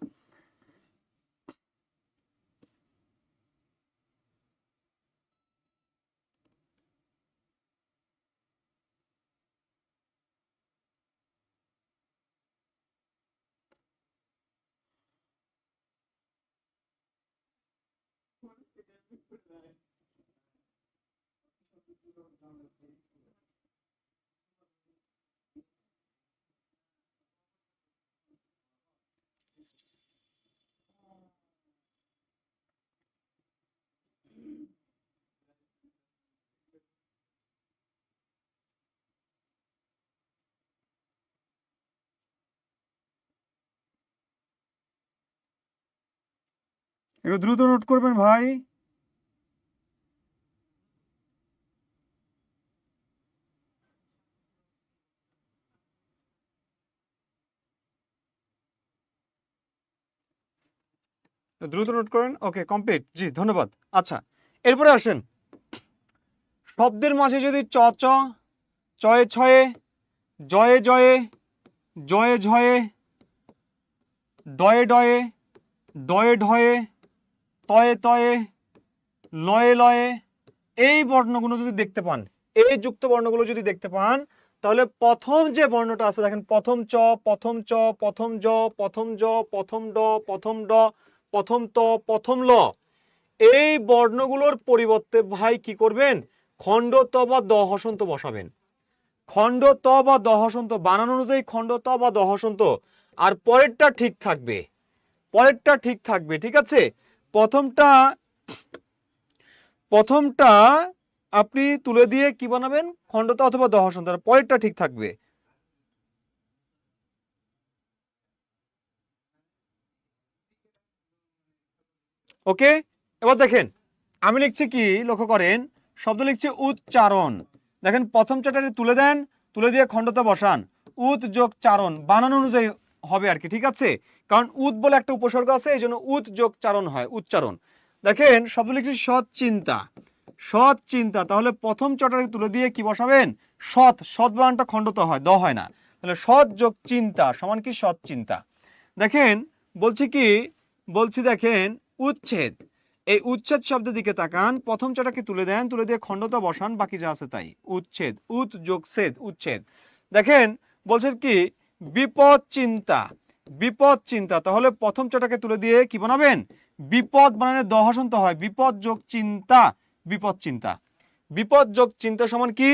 Speaker 1: একটু দ্রুত নোট করবেন ভাই। দ্রুত নোট করেন। ওকে, কমপ্লিট, জি ধন্যবাদ। আচ্ছা, এরপরে আসেন, শব্দের মাঝে যদি চ চ, চয়ে ছয়ে, জয়ে জয়ে, জয়ে ঝয়ে, ডয়ে ডয়ে, ডয়ে ঢয়ে, তয়ে তয়ে, লয়ে লয়ে, এই বর্ণগুলো যদি দেখতে পান, এই যুক্ত বর্ণগুলো যদি দেখতে পান, তাহলে প্রথম যে বর্ণটা আছে দেখেন, প্রথম চ, প্রথম চ, প্রথম জ, প্রথম জ, প্রথম ড, প্রথম ড, প্রথম ত, প্রথম ল, এই বর্ণগুলোর পরিবর্তে ভাই কি করবেন? খণ্ড ত বা দ হসন্ত বসাবেন। খণ্ড ত বা দ হসন্ত বানান অনুযায়ী খণ্ড ত বা দ হসন্ত, আর পরেরটা ঠিক থাকবে, পরেরটা ঠিক থাকবে। ঠিক আছে, প্রথমটা, প্রথমটা আপনি তুলে দিয়ে কি বানাবেন? খণ্ডতা অথবা দ হসন্ত, আর পরেরটা ঠিক থাকবে। ওকে, এবার দেখেন আমি লিখছি কি, লক্ষ্য করেন, শব্দ লিখছি উচ্চারণ। দেখেন প্রথম চারটাকে তুলে দেন, তুলে দিয়ে খণ্ডতা বসান, উত যোগ চারণ, বানান অনুযায়ী হবে আর কি। ঠিক আছে, কারণ উত বলে একটা উপসর্গ আছে, এই জন্য উত যোগ চারণ হয়, উচ্চারণ। দেখেন শব্দ লিখছি সৎ চিন্তা, সৎ চিন্তা, তাহলে প্রথম চটাকে তুলে দিয়ে কি বসাবেন? সৎ, সৎ বানানটা খণ্ডতা হয়, দ হয় না, তাহলে সৎ যোগ চিন্তা সমান কি সৎ চিন্তা। দেখেন বলছি কি, বলছি দেখেন উচ্ছেদ, এই উচ্ছেদ শব্দের দিকে তাকান, প্রথম চটাকে তুলে দেন, তুলে দিয়ে খণ্ডতা বসান, বাকি যা আছে তাই, উচ্ছেদ, উত যোগ ছেদ, উচ্ছেদ। দেখেন বলছেন কি বিপদ চিন্তা, বিপদ চিন্তা। তাহলে প্রথম চটাকে তুলে দিয়ে কি বানাবেন, বিপদ বানানে দ হসন্ত হয়, বিপদ যোগ চিন্তা, বিপদ চিন্তা। বিপদ যোগ চিন্তা সমান কি,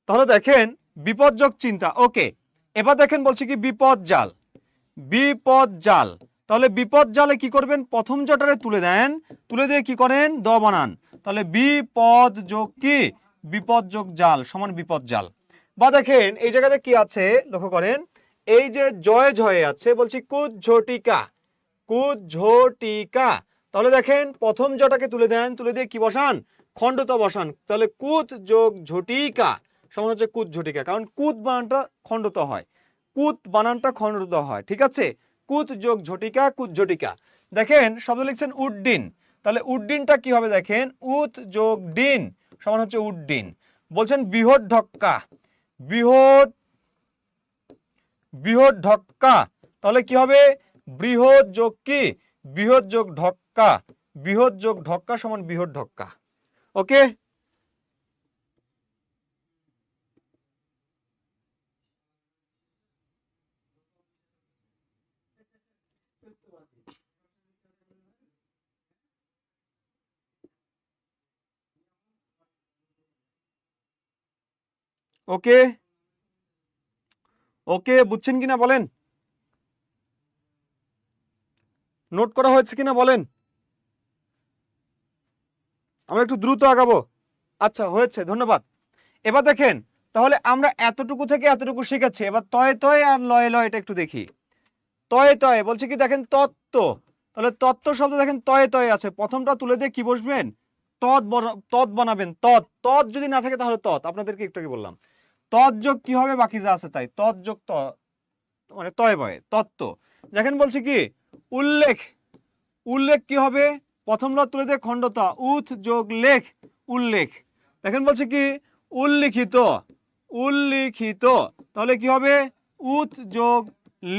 Speaker 1: তাহলে দেখেন বিপদ যোগ চিন্তা। ওকে, এবার দেখেন বলছে কি বিপদ জাল, বিপদ জাল। তাহলে বিপদ জালে কি করবেন, প্রথম জটারে তুলে দেন, তুলে দিয়ে কি করেন দ বানান। তাহলে বিপদ যোগ কি, বিপদ যোগ জাল সমান বিপদ জাল। বা দেখেন এই জায়গাতে কি আছে লক্ষ্য করেন, এই যে জয় জয়ে আছে, বলছি কুজ্ঝটিকা, কুজ্ঝটিকা। তাহলে দেখেন প্রথম জটাকে তুলে দেন, তুলে দিয়ে কি বসান, খণ্ডত বসান। তাহলে কুত যোগ ঝটিকা সমান হচ্ছে কুজ্ঝটিকা, কারণ কুত বানানটা খণ্ডত হয়, কুত বানানটা খণ্ডত হয়, ঠিক আছে। কুত যোগ ঝটিকা, কুজ্ঝটিকা। দেখেন শব্দ লিখছেন উড্ডিন, তাহলে উড্ডিনটা কি হবে দেখেন, উত যোগ ডিন সমান হচ্ছে উড্ডিন। বলছেন বৃহৎ ঢক্কা, বৃহৎ, বৃহৎ ঢক্কা। তাহলে কি হবে, বৃহৎ যোগ কি, বৃহৎ যোগ ঢক্কা, বৃহৎ যোগ ঢক্কা সমান বৃহৎ ঢক্কা। ওকে, ওকে, ওকে, বুঝছেন কিনা বলেন, নোট করা হয়েছে কিনা বলেন, আমরা একটু দ্রুত আগাবো। আচ্ছা হয়েছে, ধন্যবাদ। এবার দেখেন তাহলে আমরা এতটুকু থেকে এতটুকু শিখেছি, এবার তয়ে তয়ে আর লয়ে লয়ে এটা একটু দেখি। তয়ে তয়ে বলছে কি দেখেন তত্ত্ব, তাহলে তত্ত্ব শব্দ দেখেন তয়ে তয়ে আছে, প্রথমটা তুলে দিয়ে কি বসবেন, তৎ বানাবেন, তৎ, তৎ যদি না থাকে তাহলে তৎ, আপনাদেরকে একটু আগে বললাম তৎ যোগ কি হবে, বাকি যা আছে তাই, তৎ যোগ ত মানে তয় বয়ে তত্ত্ব। দেখেন বলছে কি উল্লেখ, উল্লেখ কি হবে, প্রথম ল তুলে দিয়ে খণ্ডতা, উথ যোগ লেখ, উল্লেখ। দেখেন বলছে কি উল্লিখিত, উল্লিখিত। তাহলে কি হবে, উথ যোগ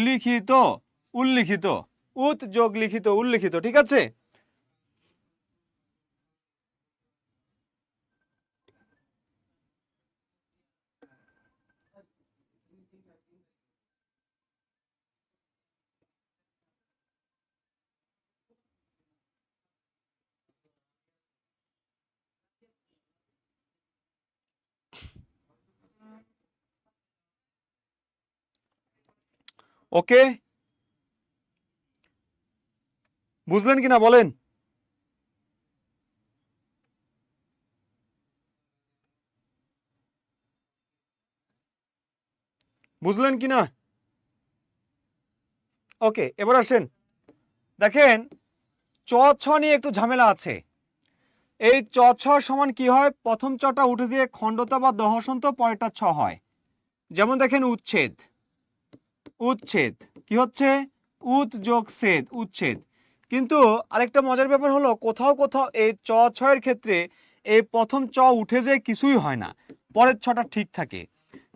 Speaker 1: লিখিত, উল্লিখিত, উথ যোগ লিখিত, উল্লিখিত, ঠিক আছে। ওকে, বুঝলেন কিনা বলেন, বুঝলেন কিনা। ওকে, এবার আসেন দেখেন চ ছ নিয়ে একটু ঝামেলা আছে। এই চ ছ সমান কি হয়, প্রথম চটা উঠে দিয়ে খণ্ডতা বা দহসন্ত, পরেরটা ছ হয়। যেমন দেখেন উচ্ছেদ, উচ্ছেদ কি হচ্ছে, উত যোগ ছেদ, উচ্ছেদ। কিন্তু আরেকটা মজার ব্যাপার হলো কোথাও কোথাও এই চ ছয়ের ক্ষেত্রে এই প্রথম চ উঠে যে কিছুই হয় না, পরের ছটা ঠিক থাকে।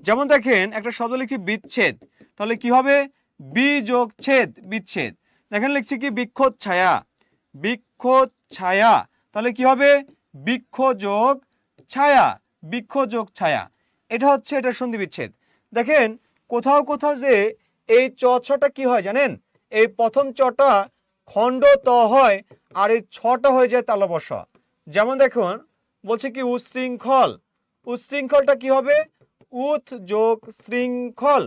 Speaker 1: যেমন দেখেন একটা শব্দ লিখছি বিচ্ছেদ, তাহলে কি হবে, বি যোগ ছেদ, বিচ্ছেদ। দেখেন লিখছি কি বৃক্ষ ছায়া, বৃক্ষ ছায়া, তাহলে কি হবে, বৃক্ষ যোগ ছায়া, বৃক্ষ যোগ ছায়া। এটা হচ্ছে এটা সন্ধি বিচ্ছেদ। দেখেন কোথাও কোথাও যে এই চ ছটা কি হয় জানেন, এই প্রথম চটা খণ্ড ত হয় আর এই ছটা হয়ে যায় তালবস। যেমন দেখুন বলছে কি উশৃঙ্খল, উশৃঙ্খলটা কি হবে, উৎ যোগ শৃঙ্খল,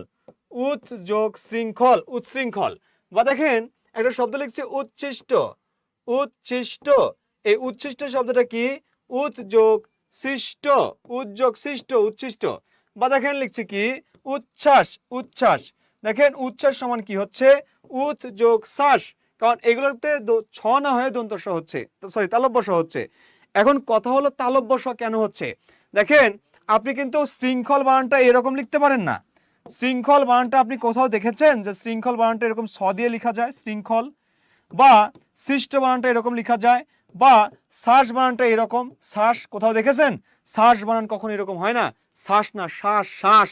Speaker 1: উৎ যোগ শৃঙ্খল, উচ্ছৃঙ্খল। বা দেখেন একটা শব্দ লিখছে উচ্ছিষ্ট, উচ্ছিষ্ট, এই উচ্ছিষ্ট শব্দটা কি, উৎ যোগ সৃষ্ট, উৎ যোগ সৃষ্ট, উচ্ছিষ্ট। বা দেখেন লিখছে কি উচ্ছ্বাস, উচ্ছ্বাস। দেখেন উচ্ছ্বাস সমান কি হচ্ছে, উৎ যোগ শ্বাস, কারণ এগুলোতে ছ না হয়ে দন্তস্ব হচ্ছে, সরি তালব্যস্ব হচ্ছে। এখন কথা হলো তালব্যস্ব কেন হচ্ছে, দেখেন আপনি কিন্তু শৃঙ্খল বানানটা এরকম লিখতে পারেন না। শৃঙ্খল বানানটা আপনি কোথাও দেখেছেন যে শৃঙ্খল বানানটা এরকম স দিয়ে লেখা যায় শৃঙ্খল, বা সৃষ্ট বানানটা এরকম লেখা যায়, বা শ্বাস বানানটা এরকম, শ্বাস কোথাও দেখেছেন, শ্বাস বানান কখন এরকম হয় না, শ্বাস না শ্বাস, শ্বাস।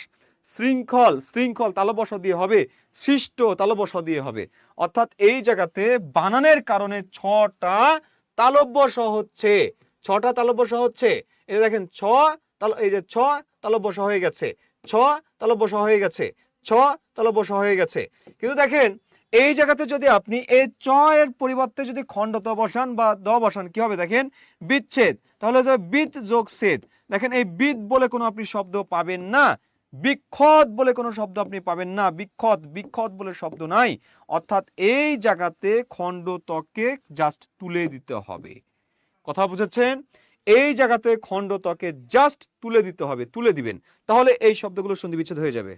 Speaker 1: শৃঙ্খল, শৃঙ্খল তালব্যস্ব দিয়ে হবে, সৃষ্ট তালব্যস্ব দিয়ে হবে। অর্থাৎ এই জায়গাতে বানানের কারণে ছটা তালব্য সহ হচ্ছে, ছটা তালব্য সহ হচ্ছে। এই দেখেন এই যে ছ তালব্য সহ হয়ে গেছে, ছ তালব্য সহ হয়ে গেছে, ছ তালব্য সহ হয়ে গেছে। কিন্তু দেখেন এই জায়গাতে যদি আপনি এই চ এর পরিবর্তে যদি খণ্ডত বসান বা দ বসান কি হবে দেখেন বিচ্ছেদ, তাহলে যে বিদ যোগ ছেদ। দেখেন এই বিদ বলে কোনো আপনি শব্দ পাবেন না, বিক্ষত বলে কোনো শব্দ আপনি পাবেন না, বিক্ষত বলে শব্দ নাই। অর্থাৎ এই জায়গাতে খণ্ডতকে জাস্ট তুলে দিতে হবে। কথা বুঝেছেন? এই জায়গাতে খণ্ডতকে জাস্ট তুলে দিতে হবে, তুলে দিবেন, তাহলে এই শব্দগুলো সন্ধি বিচ্ছেদ হয়ে যাবে।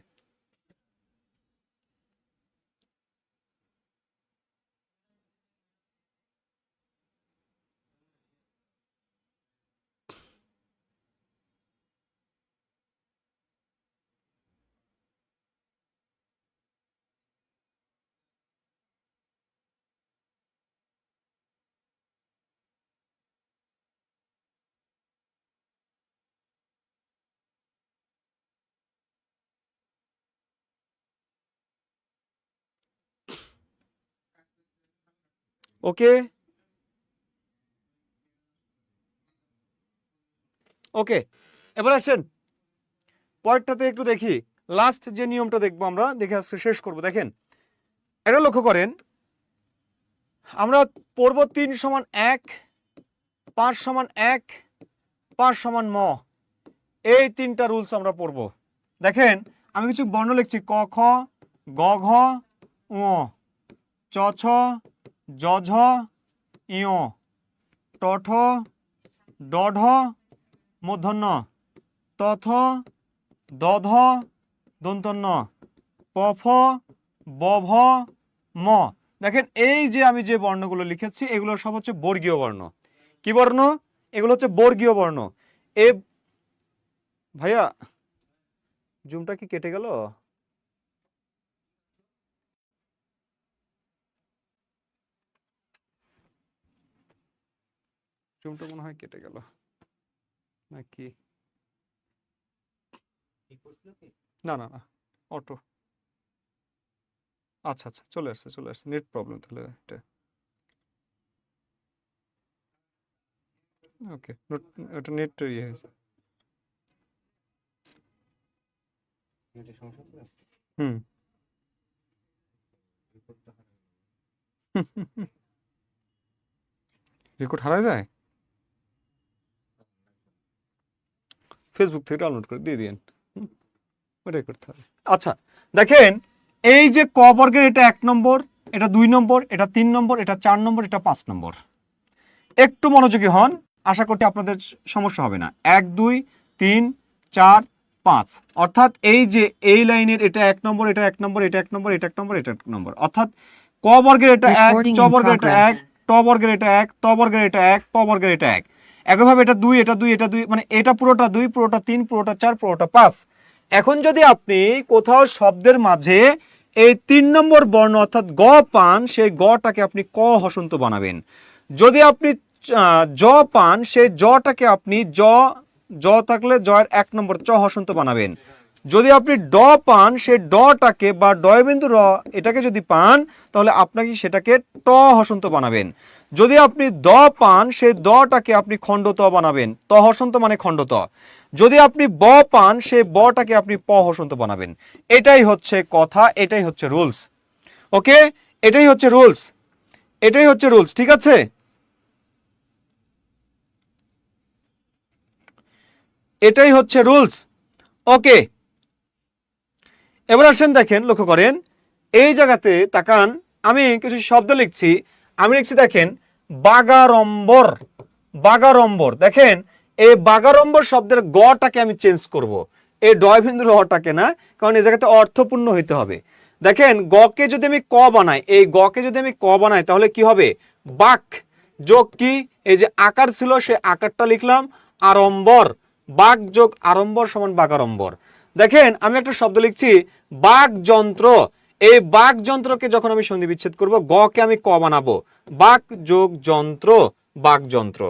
Speaker 1: ওকে ওকে, এবার আসেন পরেরটাতে একটু দেখি, লাস্ট যে নিয়মটা দেখবো আমরা, দেখে আজকে শেষ করব। দেখেন এটা লক্ষ্য করেন, আমরা পড়ব 3 সমান 1, 5 সমান 1, 5 সমান ম, এই তিনটা রুলস আমরা পড়ব। দেখেন আমি কিছু বর্ণ লিখছি, ক খ, গ ঘ, উ, চ ছ, জ ঝ, ই, ট ঠ, ড ঢ, মূর্ধন্য, ত থ, দ ধ, দন্তন্য, প ফ, ব ভ, ম। দেখেন এই যে আমি যে বর্ণগুলো লিখেছি এগুলো সব হচ্ছে বর্গীয় বর্ণ। কি বর্ণ? এগুলো হচ্ছে বর্গীয় বর্ণ। এ ভাইয়া জুমটা কি কেটে গেল? জুমটা মনে হয় কেটে গেল নাকি? না না না, অটো। আচ্ছা আচ্ছা, চলে আসছে চলে আসছে, নেট প্রবলেম তাহলে এটা। ওকে, এটা নেট ইয়ে হয়েছে। হুম রেকর্ড হারায় যায়, ফেসবুক থেকে ডাউনলোড করে দিয়ে দিন, ওটাই করতে হবে। আচ্ছা দেখেন এই যে ক বর্গের এটা 1 নম্বর, এটা 2 নম্বর, এটা 3 নম্বর, এটা 4 নম্বর, এটা 5 নম্বর। একটু মনোযোগী হন, আশা করছি আপনাদের সমস্যা হবে না। 1 2 3 4 5, অর্থাৎ এই যে এই লাইনের এটা 1 নম্বর, এটা 1 নম্বর, এটা 1 নম্বর, এটা 1 নম্বর, এটা 1 নম্বর, অর্থাৎ ক বর্গের এটা 1, চ বর্গের এটা 1, ট বর্গের এটা 1, ত বর্গের এটা 1, প বর্গের এটা 1। একইভাবে এটা 2, এটা 2, এটা 2, মানে এটা পুরোটা 2, পুরোটা 3, পুরোটা 4, পুরোটা 5। এখন যদি আপনি কোথাও শব্দের মাঝে এই 3 নম্বর বর্ণ অর্থাৎ গ পান, সেই গটাকে আপনি ক হসন্ত বানাবেন। যদি আপনি জ পান, সেই জটাকে আপনি জ থাকলে জয়ের 1 নম্বর চ হসন্ত বানাবেন। যদি আপনি ড পান, সেই ডটাকে বা ডয় বিন্দু র এটাকে যদি পান তাহলে আপনাকে সেটাকে ট হসন্ত বানাবেন। যদি আপনি দ পান, সেই দটাকে আপনি খণ্ডত বানাবেন, ত হসন্ত মানে খণ্ডত। যদি আপনি ব পান, সেই বটাকে আপনি প হসন্ত বানাবেন। এটাই হচ্ছে কথা, এটাই হচ্ছে রুলস। ওকে, এটাই হচ্ছে রুলস, এটাই হচ্ছে রুলস, ঠিক আছে? এটাই হচ্ছে রুলস। ওকে, এবার আসেন দেখেন, লক্ষ্য করেন এই জায়গাতে তাকান, আমি কিছু শব্দ লিখছি। আমি লিখছি দেখেন বাগাড়ম্বর, বাগাড়ম্বর। দেখেন এই বাগাড়ম্বর শব্দের গটাকে আমি চেঞ্জ করব, এই ডয় বিন্দু রটাকে না, কারণ এই জায়গাতে অর্থপূর্ণ হইতে হবে। দেখেন গকে যদি আমি ক বানাই, এই গকে যদি আমি ক বানাই তাহলে কি হবে? বাক যোগ কি, এই যে আকার ছিল সে আকারটা লিখলাম, আড়ম্বর, বাক যোগ আড়ম্বর সমান বাগাড়ম্বর। দেখেন আমি একটা শব্দ লিখছি বাক যন্ত্র, এই বাক যন্ত্রকে যখন আমি সন্ধি বিচ্ছেদ করব, গকে আমি ক বানাবো, বাক যোগ যন্ত্র, বাক যন্ত্র।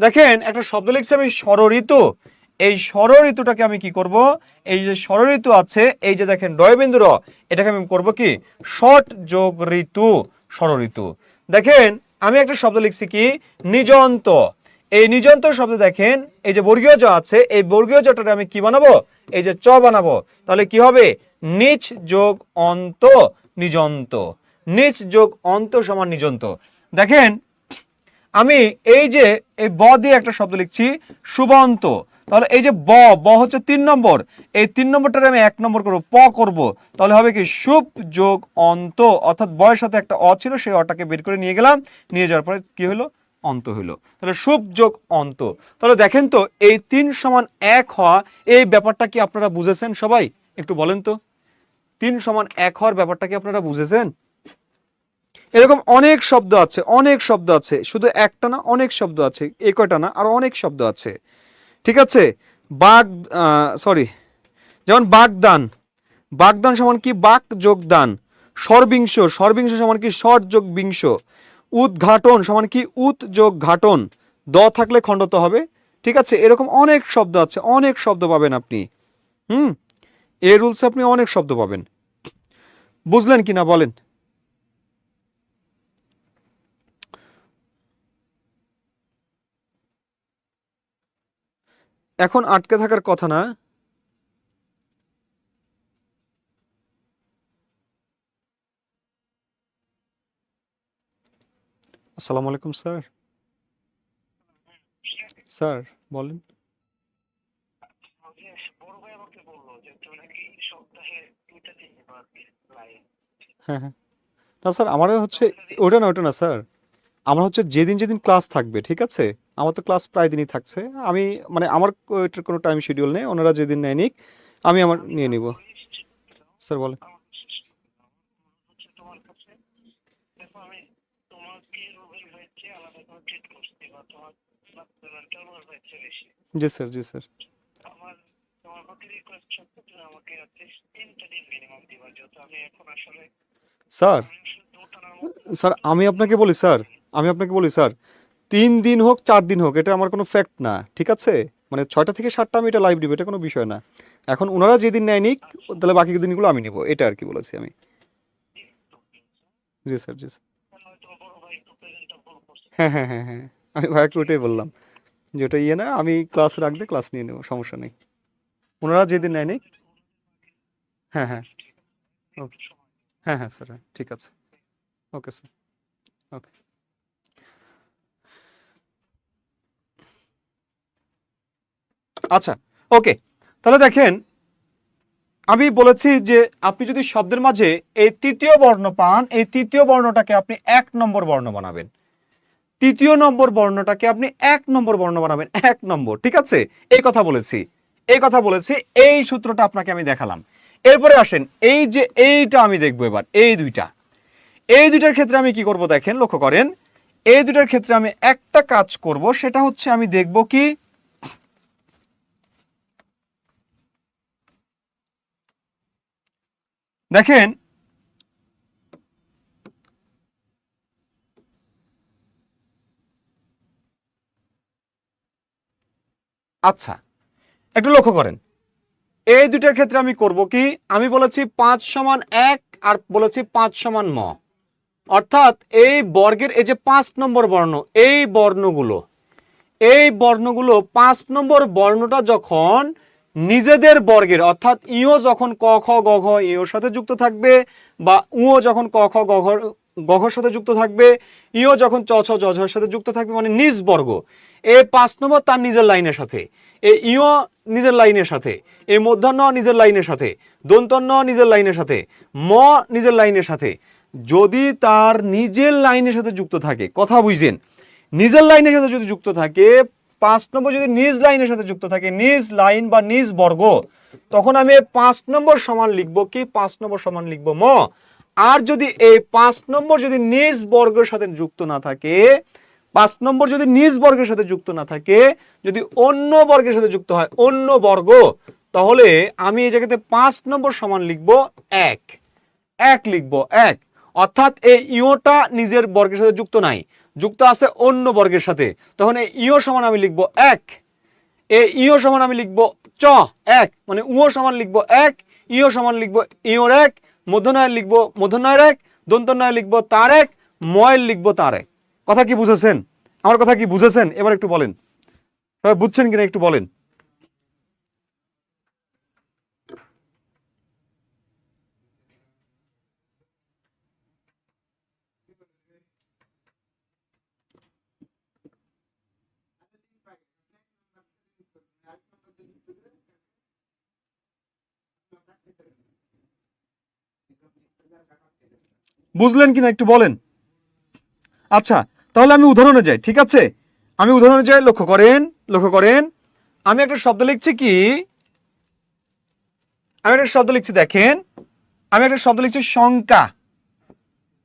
Speaker 1: দেখেন একটা শব্দ লিখছি আমি ষড়ঋতু, এই ষড়ঋতুটাকে আমি কি করব, এই যে ষড়ঋতু আছে, এই যে দেখেন ডয়বিন্দু র, এটাকে আমি করব কি ষট যোগ ঋতু, ষড়ঋতু। দেখেন আমি একটা শব্দ লিখছি কি নিযন্ত। এই নিযন্ত শব্দ দেখেন এই যে বর্গীয় জ আছে, এই বর্গীয় জটাকে আমি কি বানাবো, এই যে চ বানাবো। তাহলে কি হবে, নিচ যোগ অন্ত নিযন্ত, নিচ যোগ অন্ত সমান নিযন্ত। দেখেন আমি এই যে এই ব দিয়ে একটা শব্দ লিখছি শুভন্ত। তাহলে এই যে ব, ব হচ্ছে 3 নম্বর, এই 3 নম্বরটাকে আমি 1 নম্বর করব, প করব। তাহলে হবে কি শুভ যোগ অন্ত, অর্থাৎ বয়ের সাথে একটা অ ছিল, সেই অটাকে বের করে নিয়ে গেলাম, নিয়ে যাওয়ার পরে কি হলো, অন্ত হইলো। তাহলে শুভ যোগ অন্ত। তাহলে দেখেন তো এই 3 সমান 1 হওয়া, এই ব্যাপারটা কি আপনারা বুঝেছেন সবাই? একটু বলেন তো, 3 সমান 1 হওয়ার ব্যাপারটা কি আপনারা বুঝেছেন? এরকম অনেক শব্দ আছে, অনেক শব্দ আছে, শুধু একটা না, অনেক শব্দ আছে, এই কয়টা না, আরো অনেক শব্দ আছে। ঠিক আছে, বাগ, সরি, যেমন বাগদান, বাগদান সমান কি বাক যোগ দান। সর্বিংশ, সর্বিংশ সমান কি সর যোগ বিংশ। উদ্ঘাটন সমান কি উত যোগ ঘাটন, দ থাকলে খণ্ডত হবে। ঠিক আছে, এরকম অনেক শব্দ আছে, অনেক শব্দ পাবেন আপনি। এই রুলসে আপনি অনেক শব্দ পাবেন। বুঝলেন কি না বলেন? এখন আটকে থাকার কথা না। আসসালামু আলাইকুম স্যার। স্যার বলেন। হ্যাঁ হ্যাঁ, না স্যার আমার হচ্ছে ওটা না, ওটা না স্যার, আমার হচ্ছে যেদিন যেদিন ক্লাস থাকবে, ঠিক আছে, আমার তো ক্লাস প্রায় দিনই থাকছে, আমি মানে আমার ওইটার কোনো টাইম শিডিউল নেই, ওনারা যেদিন নেয় নিক, আমি আমার নিয়ে নিব। স্যার বলেন। জি স্যার, জি স্যার। স্যার, স্যার আমি আপনাকে বলি স্যার, আমি আপনাকে বলি স্যার, 3 দিন হোক 4 দিন হোক, এটা আমার কোনো ফ্যাক্ট না, ঠিক আছে, মানে 6টা থেকে 7টা আমি এটা লাইভ দিব, এটা কোনো বিষয় না। এখন ওনারা যেদিন নেয় নিক, তাহলে বাকি দিনগুলো আমি নিব, এটা আর কি বলেছি আমি। জি স্যার, জি স্যার। হ্যাঁ হ্যাঁ হ্যাঁ হ্যাঁ, আমি ভাইয়াকে ওইটাই বললাম, যে ওটা ইয়ে না, আমি ক্লাস রাখলে ক্লাস নিয়ে নেব, সমস্যা নেই, ওনারা যেদিন নেয় নিক। হ্যাঁ হ্যাঁ, ওকে, হ্যাঁ হ্যাঁ স্যার, হ্যাঁ ঠিক আছে, ওকে স্যার, ওকে। আচ্ছা, ওকে, তাহলে দেখেন আমি বলেছি যে আপনি যদি শব্দের মাঝে এই তৃতীয় বর্ণ পান, এই তৃতীয় বর্ণটাকে আপনি 1 নম্বর বর্ণ বানাবেন, তৃতীয় নম্বর বর্ণটাকে আপনি 1 নম্বর বর্ণ বানাবেন, 1 নম্বর, ঠিক আছে, এই কথা বলেছি, এই কথা বলেছি, এই সূত্রটা আপনাকে আমি দেখালাম। এরপরে আসেন এই যে এইটা আমি দেখবো এবার, এই দুইটা, এই দুইটার ক্ষেত্রে আমি কি করব দেখেন, লক্ষ্য করেন, এই দুইটার ক্ষেত্রে আমি একটা কাজ করব, সেটা হচ্ছে আমি দেখব কি, দেখেন আচ্ছা একটু লক্ষ্য করেন, এই দুইটার ক্ষেত্রে আমি করব কি, আমি বলেছি 5 সমান 1 আর বলেছি 5 সমান ম, অর্থাৎ এই বর্গের এই যে 5 নম্বর বর্ণ, এই বর্ণগুলো, এই বর্ণগুলো 5 নম্বর বর্ণটা যখন নিজেদের বর্গের, অর্থাৎ ইও যখন ক খ গ ঘ ইওর সাথে যুক্ত থাকবে, বা উও যখন ক খ গ ঘর সাথে যুক্ত থাকবে, ইও যখন চ ছ জ ঝর সাথে যুক্ত থাকবে, মানে নিজ বর্গ, এই 5 নম্বর তার নিজের লাইনের সাথে, এই ইও নিজের লাইনের সাথে, এই মূর্ধন্য নিজের লাইনের সাথে, দন্তন্য নিজের লাইনের সাথে, ম নিজের লাইনের সাথে, যদি তার নিজের লাইনের সাথে যুক্ত থাকে, কথা বুঝছেন, নিজের লাইনের সাথে যদি যুক্ত থাকে, 5 নম্বর যদি নিজ লাইনের সাথে যুক্ত থাকে, নিজ লাইন বা নিজ বর্গ, তখন আমি 5 নম্বর সমান লিখবো কি, 5 নম্বর সমান লিখবো ম। আর যদি এই 5 নম্বর যদি নিজ বর্গের সাথে যুক্ত না থাকে, 5 নম্বর যদি নিজ বর্গের সাথে যুক্ত না থাকে, যদি অন্য বর্গের সাথে যুক্ত হয়, অন্য বর্গ, তাহলে আমি এই জায়গাতে 5 নম্বর সমান লিখবো 1, 1 লিখবো 1, অর্থাৎ এই ইওটা নিজের বর্গের সাথে যুক্ত নাই, যুক্ত আছে অন্য বর্গের সাথে, তখন এই ইও সমান আমি লিখবো 1, এই ইও সমান আমি লিখবো চ এক, মানে উও সমান লিখবো এক, ইও সমান লিখবো ইওর এক, মূর্ধন্যয় লিখবো মূর্ধন্যয়ের এক, দন্তন্যয় লিখবো তার এক, ময়ের লিখবো তার এক। কথা কি বুঝেছেন? আমার কথা কি বুঝেছেন? এবার একটু বলেন, সবাই বুঝছেন কিনা একটু বলেন। বুঝলেন কিনা একটু বলেন। আচ্ছা, তাহলে আমি উদাহরণে যাই, ঠিক আছে? আমি উদাহরণে যাই, লক্ষ্য করেন, লক্ষ্য করেন। আমি একটা শব্দ লিখছি কি, আমি একটা শব্দ লিখছি, দেখেন আমি একটা শব্দ লিখছি সংখ্যা।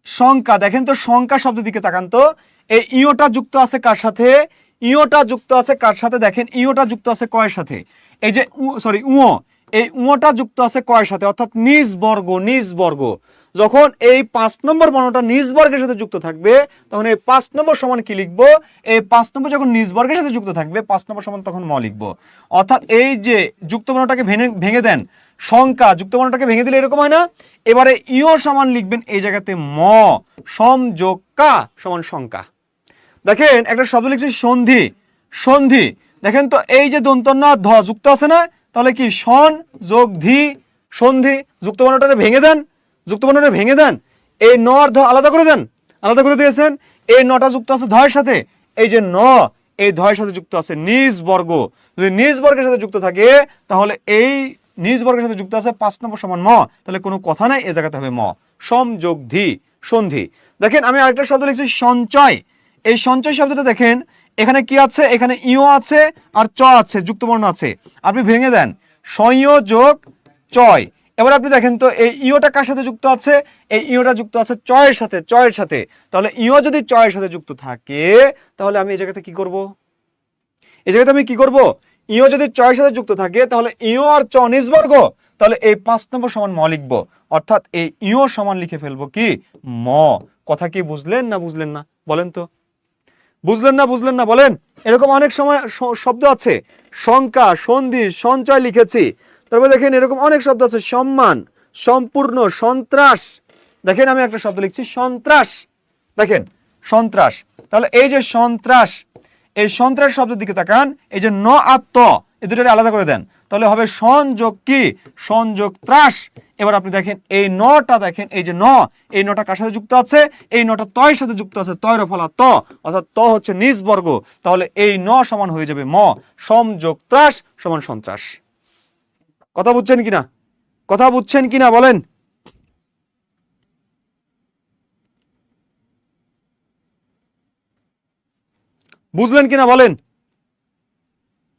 Speaker 1: সংখ্যা, দেখেন তো সংখ্যা শব্দের দিকে তাকান তো। এই ইওটা যুক্ত আছে কার সাথে? ইওটা যুক্ত আছে কার সাথে? দেখেন ইওটা যুক্ত আছে কয়ের সাথে? এই যে সরি উও, এই উওটা যুক্ত আছে কয়ের সাথে? অর্থাৎ নিজ বর্গ, নিজ বর্গ। যখন এই 5 নম্বর বর্ণটা নিজ বর্গের সাথে যুক্ত থাকবে তখন এই 5 নম্বর সমান কি লিখবো? এই 5 নম্বর যখন নিজ বর্গের সাথে যুক্ত থাকবে 5 নম্বর সমান তখন ম লিখবো। অর্থাৎ এই যে যুক্ত বর্ণটাকে ভেঙে দেন, সংখ্যা যুক্ত বর্ণটাকে ভেঙে দিলে এরকম হয় না? এবারে ইও সমান লিখবেন এই জায়গাতে ম, সম যোগ কা সমান সংখ্যা। দেখেন একটা শব্দ লিখছি সন্ধি। সন্ধি, দেখেন তো এই যে দন্তন্য ধ যুক্ত আছে না, তাহলে কি সন যোগ ধি সন্ধি। যুক্ত বর্ণটাকে ভেঙে দেন, যুক্ত বর্ণটা ভেঙে দেন, এই ন আর ধ আলাদা করে দেন, আলাদা করে দিয়েছেন। এই নটা যুক্ত আছে ধয়ের সাথে, এই যে ন এই ধয়ের সাথে যুক্ত আছে নিজ বর্গ। যদি নিজ বর্গের সাথে যুক্ত থাকে তাহলে এই নিজ বর্গের সাথে যুক্ত আছে 5 নম্বর সমান ম, তাহলে কোনো কথা নাই, এই জায়গাতে হবে ম, সম যোগ ধি সন্ধি। দেখেন আমি আরেকটা শব্দ লিখছি সঞ্চয়। এই সঞ্চয় শব্দটা দেখেন এখানে কি আছে? এখানে ইও আছে আর চ আছে, যুক্তবর্ণ আছে। আপনি ভেঙে দেন, সইয় যোগ চয়। এবার আপনি দেখেন তো এই ইওটা কার সাথে যুক্ত আছে? এই ইওটা যুক্ত আছে চয়ের সাথে, চয়ের সাথে। তাহলে ইও যদি চয়ের সাথে যুক্ত থাকে তাহলে আমি এই জায়গাতে কি করব? এই জায়গাতে আমি কি করব? ইও যদি চয়ের সাথে যুক্ত থাকে তাহলে ইও আর চ নিজ বর্গ, তাহলে এই 5 নম্বর সমান ম লিখবো। অর্থাৎ এই ইও সমান লিখে ফেলবো কি ম। কথা কি বুঝলেন না বুঝলেন না বলেন তো? বুঝলেন না বুঝলেন না বলেন? এরকম অনেক সময় শব্দ আছে, সংখ্যা, সন্ধি, সঞ্চয় লিখেছি। তারপর দেখেন এরকম অনেক শব্দ আছে, সম্মান, সম্পূর্ণ, সন্ত্রাস। দেখেন আমি একটা শব্দ লিখছি সন্ত্রাস, দেখেন সন্ত্রাস। তাহলে এই যে সন্ত্রাস, এই সন্ত্রাস শব্দের দিকে তাকান, এই যে ন আর ত এই দুটোকে আলাদা করে দেন, তাহলে হবে সংযোগ কি সংযোগ ত্রাস। এবার আপনি দেখেন এই নটা, দেখেন এই যে ন, এই নটা কার সাথে যুক্ত আছে? এই নটা তয়ের সাথে যুক্ত আছে, তয়ের ফলা ত, অর্থাৎ ত হচ্ছে নিজ বর্গ। তাহলে এই ন সমান হয়ে যাবে ম, সংযোগ ত্রাস সমান সন্ত্রাস। কথা বুঝছেন কিনা? কথা বুঝছেন কিনা বলেন? বুঝলেন কিনা বলেন?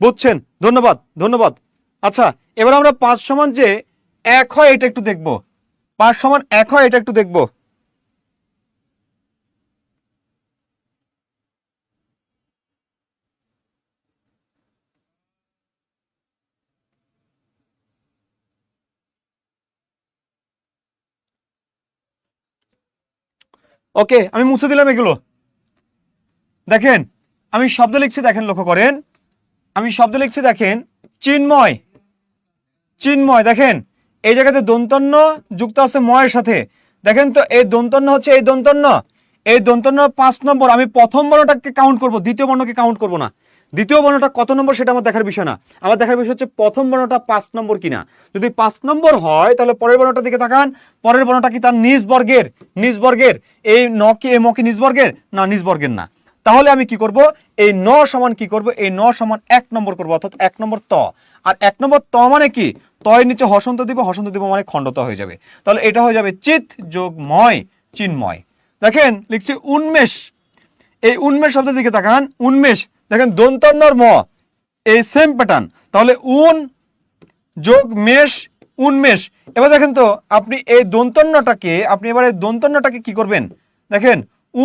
Speaker 1: বুঝছেন, ধন্যবাদ ধন্যবাদ। আচ্ছা, এবার আমরা 5 সমান যে 1 হয় এটা একটু দেখব। 5 সমান 1 হয় এটা একটু দেখব। ওকে, আমি মুছে দিলাম এগুলো। দেখেন আমি শব্দ লিখছি, দেখেন লক্ষ্য করেন, আমি শব্দ লিখছি, দেখেন চিন্ময়। চিন্ময়, দেখেন এই জায়গাতে দন্তন্য যুক্ত আছে ময়ের সাথে। দেখেন তো এই দন্তন্য হচ্ছে এই দন্তন্য, এই দন্তন্য 5 নম্বর। আমি প্রথম বর্ণটাকে কাউন্ট করব, দ্বিতীয় বর্ণকে কাউন্ট করব না। দ্বিতীয় বর্ণটা কত নম্বর সেটা আমার দেখার বিষয় না, আমার দেখার বিষয় হচ্ছে প্রথম বর্ণটা 5 নম্বর কিনা। যদি 5 নম্বর হয় তাহলে পরের বর্ণটার দিকে তাকান, পরের বর্ণটা কি তার নিজ বর্গের? নিজ বর্গের। এই ন কি এই ম কি নিজ বর্গের? না, নিজ বর্গের না। তাহলে আমি কি করব? এই ন সমান কি করব? এই ন সমান 1 নম্বর করব, অর্থাৎ 1 নম্বর ত। আর 1 নম্বর ত মানে কি? তয়ের নিচে হসন্ত দিব, হসন্ত দিব মানে খণ্ডত হয়ে যাবে। তাহলে এটা হয়ে যাবে চিত যোগ ময়, চিন্ময়। দেখেন লিখছি উন্মেষ। এই উন্মেষ শব্দের দিকে তাকান, উন্মেষ, দেখেন দন্তন্যর ম, এই সেম প্যাটার্ন। তাহলে উন যোগ মেষ, উন্মেষ। এবার দেখেন তো আপনি এই দন্তন্যটাকে, আপনি এবার এই দন্তন্যটাকে কি করবেন? দেখেন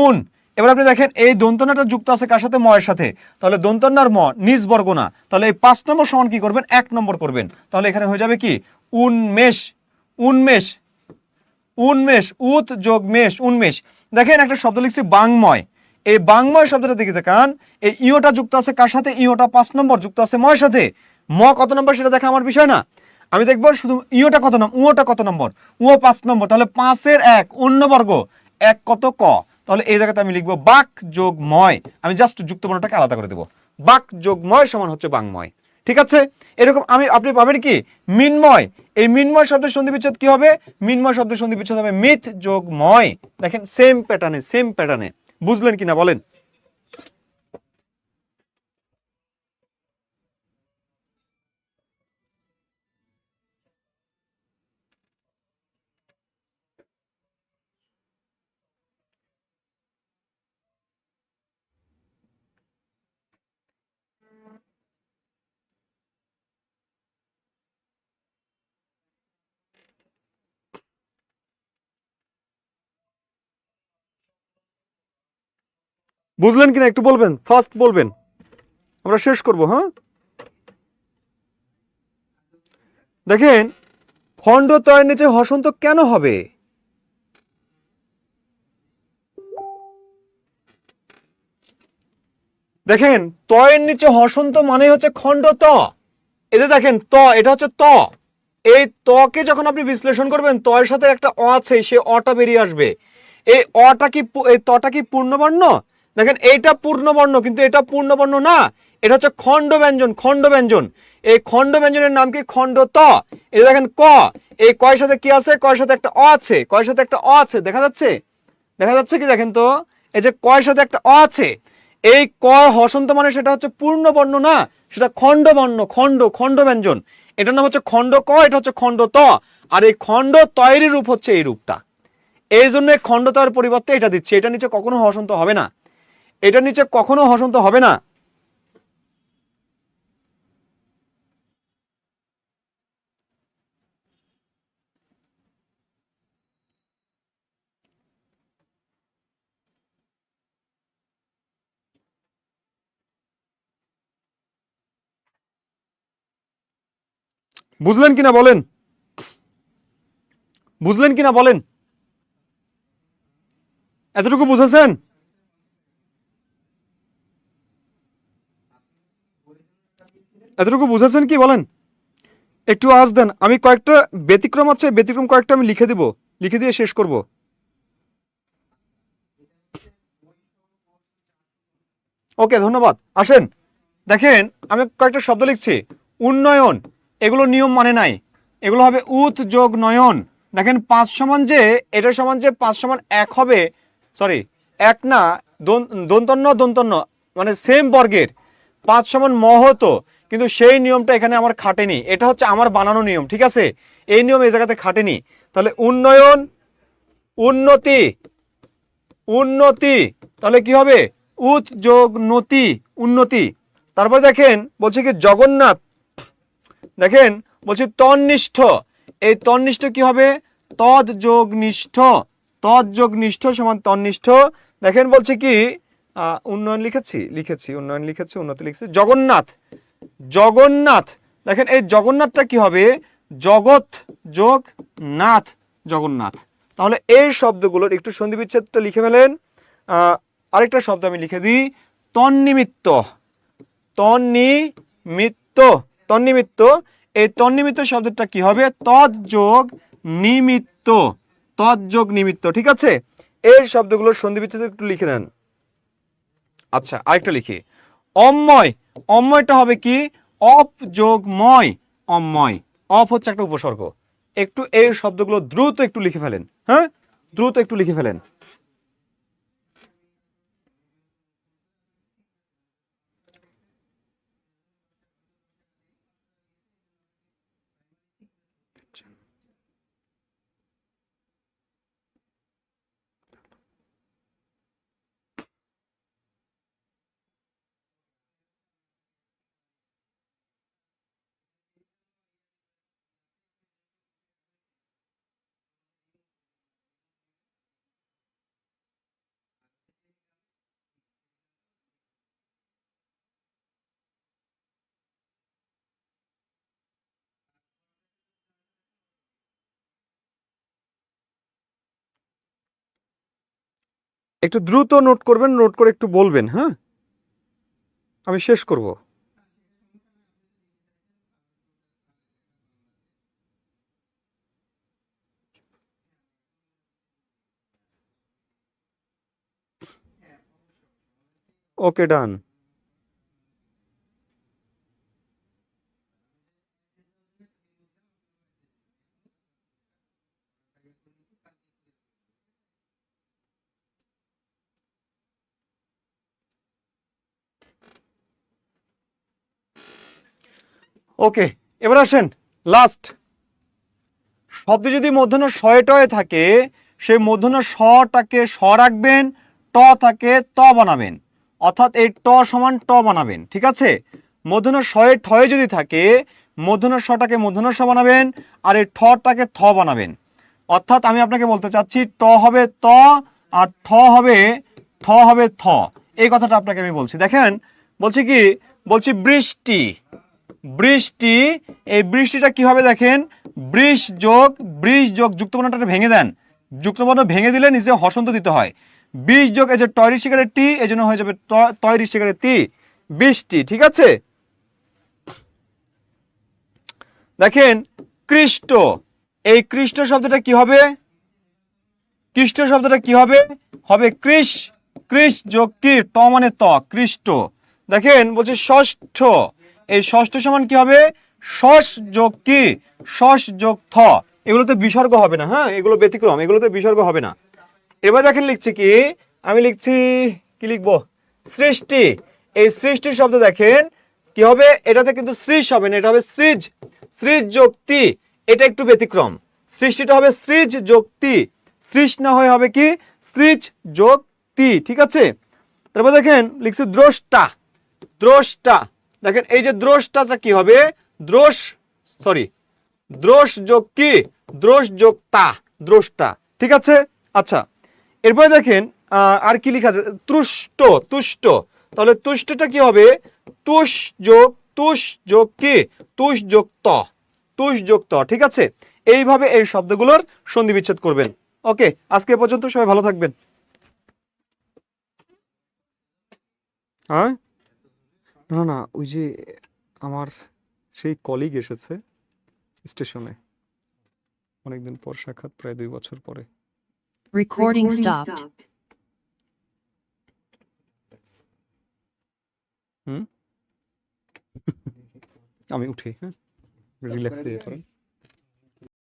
Speaker 1: উন, এবার আপনি দেখেন এই দন্তন্যটা যুক্ত আছে কার সাথে? ময়ের সাথে। তাহলে দন্তন্যার ম নিজ বর্গ না, তাহলে এই 5 নম্বর সমান কি করবেন? 1 নম্বর করবেন। তাহলে এখানে হয়ে যাবে কি উন্মেষ, উন্মেষ, উন্মেষ, উত যোগ মেষ, উন্মেষ। দেখেন একটা শব্দ লিখছি বাংময়। এই বাংময় শব্দটা দিকে তাকান, এই ইওটা যুক্ত আছে কার সাথে? ইওটা 5 নম্বর যুক্ত আছে ময়ের সাথে। ম কত নম্বর সেটা দেখা আমার বিষয় না, আমি দেখবো শুধু ইওটা কত নম্বর, উওটা কত নম্বর, ও 5 নম্বর, তাহলে 5 এর 1 অন্য বর্গ, 1 কত ক, তাহলে এই জায়গাতে আমি লিখবো বাক যোগ ময়, আমি জাস্ট যুক্ত বর্ণটাকে আলাদা করে দেবো, বাক যোগ ময় সমান হচ্ছে বাংময়। ঠিক আছে, এরকম আপনি পাবেন কি মিনময়, এই মিনময় শব্দের সন্ধি বিচ্ছেদ কি হবে? মিনময় শব্দের সন্ধি বিচ্ছেদ হবে মিথ যোগ ময়। দেখেন সেম প্যাটার্নে, বুঝলেন কিনা বলেন? বুঝলেন কিনা একটু বলবেন, ফার্স্ট বলবেন, আমরা শেষ করব। হ্যাঁ, দেখেন খণ্ড তয়ের নিচে হসন্ত কেন হবে? দেখেন তয়ের নিচে হসন্ত মানে হচ্ছে খণ্ড ত, এতে দেখেন ত, এটা হচ্ছে ত, এই তকে যখন আপনি বিশ্লেষণ করবেন তয়ের সাথে একটা অ আছে, সে অটা বেরিয়ে আসবে। এই অটা কি, এই তটা কি পূর্ণবর্ণ? দেখেন এইটা পূর্ণবর্ণ, কিন্তু এটা পূর্ণবর্ণ না, এটা হচ্ছে খণ্ড ব্যঞ্জন। এই খণ্ড ব্যঞ্জনের নাম কি? খণ্ড ত। এই দেখেন ক, এই কয়ের সাথে কি আছে? কয়ের সাথে একটা অ আছে, কয়ের সাথে একটা অ আছে, দেখা যাচ্ছে কি? দেখেন তো, এই যে কয়ের সাথে একটা অ আছে, এই ক হসন্ত মানে সেটা হচ্ছে পূর্ণবর্ণ না, সেটা খণ্ডবর্ণ, খণ্ড ব্যঞ্জন, এটার নাম হচ্ছে খণ্ড ক, এটা হচ্ছে খণ্ড ত। আর এই খণ্ড তয়ের রূপ হচ্ছে এই রূপটা, এই জন্য খণ্ড তয়ের পরিবর্তে এটা দিচ্ছে, এটা নিচে কখনো হসন্ত হবে না, এটা নিচে কখনো হসন্ত হবে না। বুঝলেন কিনা বলেন, বুঝলেন কিনা বলেন, এতটুকু বুঝেছেন? এতটুকু বুঝেছেন কি বলেন? একটু আওয়াজ দেন, আমি কয়েকটা ব্যতিক্রম আছে, ব্যতিক্রম কয়েকটা আমি লিখে দিব, লিখে দিয়ে শেষ করব। ওকে, ধন্যবাদ। আসেন দেখেন, আমি কয়েকটা শব্দ লিখছি। উন্নয়ন, এগুলো নিয়ম মানে নাই, এগুলো হবে উত যোগ নয়ন। দেখেন 5 সমান যে, এটা সমান যে 5 সমান 1 হবে, সরি 1 না, দন্তন্য মানে সেম বর্গের, 5 সমান ম হতো, কিন্তু সেই নিয়মটা এখানে আমার খাটেনি, এটা হচ্ছে আমার বানানো নিয়ম। ঠিক আছে, এই নিয়ম এই জায়গাতে খাটেনি। তাহলে উন্নয়ন, উন্নতি, উন্নতি, তাহলে কি হবে? উত যোগ নতি, উন্নতি। তারপর দেখেন বলছে কি জগন্নাথ, দেখেন বলছি তন্নিষ্ঠ, এই তন্নিষ্ঠ কি হবে? তদ যোগ নিষ্ঠ, তদ যোগ নিষ্ঠ সমান তন্নিষ্ঠ। দেখেন বলছে কি উন্নয়ন লিখেছি উন্নয়ন লিখেছি, উন্নতি লিখেছি। জগন্নাথ, জগন্নাথ, দেখেন এই জগন্নাথটা কি হবে? জগৎ যোগ নাথ, জগন্নাথ। তাহলে এই শব্দগুলোর একটু সন্ধি বিচ্ছেদটা লিখে ফেলেন। আরেকটা শব্দ আমি লিখে দিই, তন্নিমিত্ত, তন্নিমিত্ত, তন্নিমিত্ত, এই তন্নিমিত্ত শব্দটা কি হবে? তদ যোগ নিমিত্ত, তদ যোগ নিমিত্ত। ঠিক আছে, এই শব্দগুলোর সন্ধি বিচ্ছেদ একটু লিখে নেন। আচ্ছা, আরেকটা লিখি, অম্ময়, অম্ময়টা হবে কি? অপ যোগ ময়, অম্ময়, অপ হচ্ছে একটা উপসর্গ। একটু এই শব্দগুলো দ্রুত একটু লিখে ফেলেন, হ্যাঁ, দ্রুত একটু লিখে ফেলেন। একটু দ্রুত নোট করবেন, নোট করে একটু বলবেন, হ্যাঁ, আমি শেষ করব। ওকে, ডান। ওকে, এবার আসেন লাস্ট। শব্দ যদি মূর্ধন্য শয়ে টয়ে থাকে, সেই মূর্ধন্য শটাকে স রাখবেন, ট থাকে ত বানাবেন, অর্থাৎ এই ট সমান ট বানাবেন, ঠিক আছে। মূর্ধন্য শয়ে ঠয়ে যদি থাকে, মূর্ধন্য শটাকে মূর্ধন্য স বানাবেন, আর এই ঠটাকে থ বানাবেন। অর্থাৎ আমি আপনাকে বলতে চাচ্ছি ট হবে ত আর ঠ হবে থ। এই কথাটা আপনাকে আমি বলছি। দেখেন বলছি কি, বলছি বৃষ্টি, বৃষ্টি। এই বৃষ্টিটা কি হবে দেখেন, বৃষ যোগ যুক্তবর্ণটা ভেঙে দেন, যুক্তবর্ণ ভেঙে দিলে নিজে হসন্ত দিতে হয়। বৃষ যোগ এই যে টয়রি শিকারের টি, এই জন্য হয়ে যাবে তয়রি শিকারের তি, বৃষ্টি, ঠিক আছে। দেখেন কৃষ্ট, এই কৃষ্ট শব্দটা কি হবে, কৃষ্ট শব্দটা কি হবে, হবে কৃষ, কৃষ যোগ কি ত মানে ত, কৃষ্ট। দেখেন বলছে ষষ্ঠ, এই ষষ্ঠ সমান কি হবে, ষষ যোগ কি, ষষ যোগ থ। এগুলোতে বিসর্গ হবে না, হ্যাঁ, এগুলো ব্যতিক্রম, এগুলোতে বিসর্গ হবে না। এবার দেখেন লিখছি কি, আমি লিখছি কি লিখবো, সৃষ্টি। এই সৃষ্টি শব্দ দেখেন কি হবে, এটাতে কিন্তু সৃজ হবে না, এটা হবে সৃজ, সৃজ যোগ তি। এটা একটু ব্যতিক্রম, সৃষ্টিটা হবে সৃজ যোগ তি, সৃজ না হয়ে হবে কি সৃজ যোগ তি, ঠিক আছে। তারপর দেখেন লিখছি দ্রষ্টা, দ্রষ্টা। দেখেন এই যে দ্রষ্টাটা কি হবে, দ্রোষ, সরি, দ্রোষ যোগ কি, দ্রোষ যোগ তা, দ্রষ্টা, ঠিক আছে। আচ্ছা, এরপরে দেখেন আর কি লেখা আছে, তুষ্ট, তুষ্ট। তাহলে তুষ্টটা কি হবে, তুষ যোগ কি, তুষ যোগ ত, তুষ যোগ ত, ঠিক আছে। এইভাবে এই শব্দগুলোর সন্ধি বিচ্ছেদ করবেন। ওকে, আজকে এ পর্যন্ত, সবাই ভালো থাকবেন। হ্যাঁ, না না, ওই যে আমার সেই কলিগ এসেছে স্টেশনে, অনেকদিন পর সাক্ষাৎ, প্রায় 2 বছর পরে।
Speaker 4: Recording stopped.
Speaker 1: আমি উঠি, হ্যাঁ, রিল্যাক্স হয়ে পড়েন।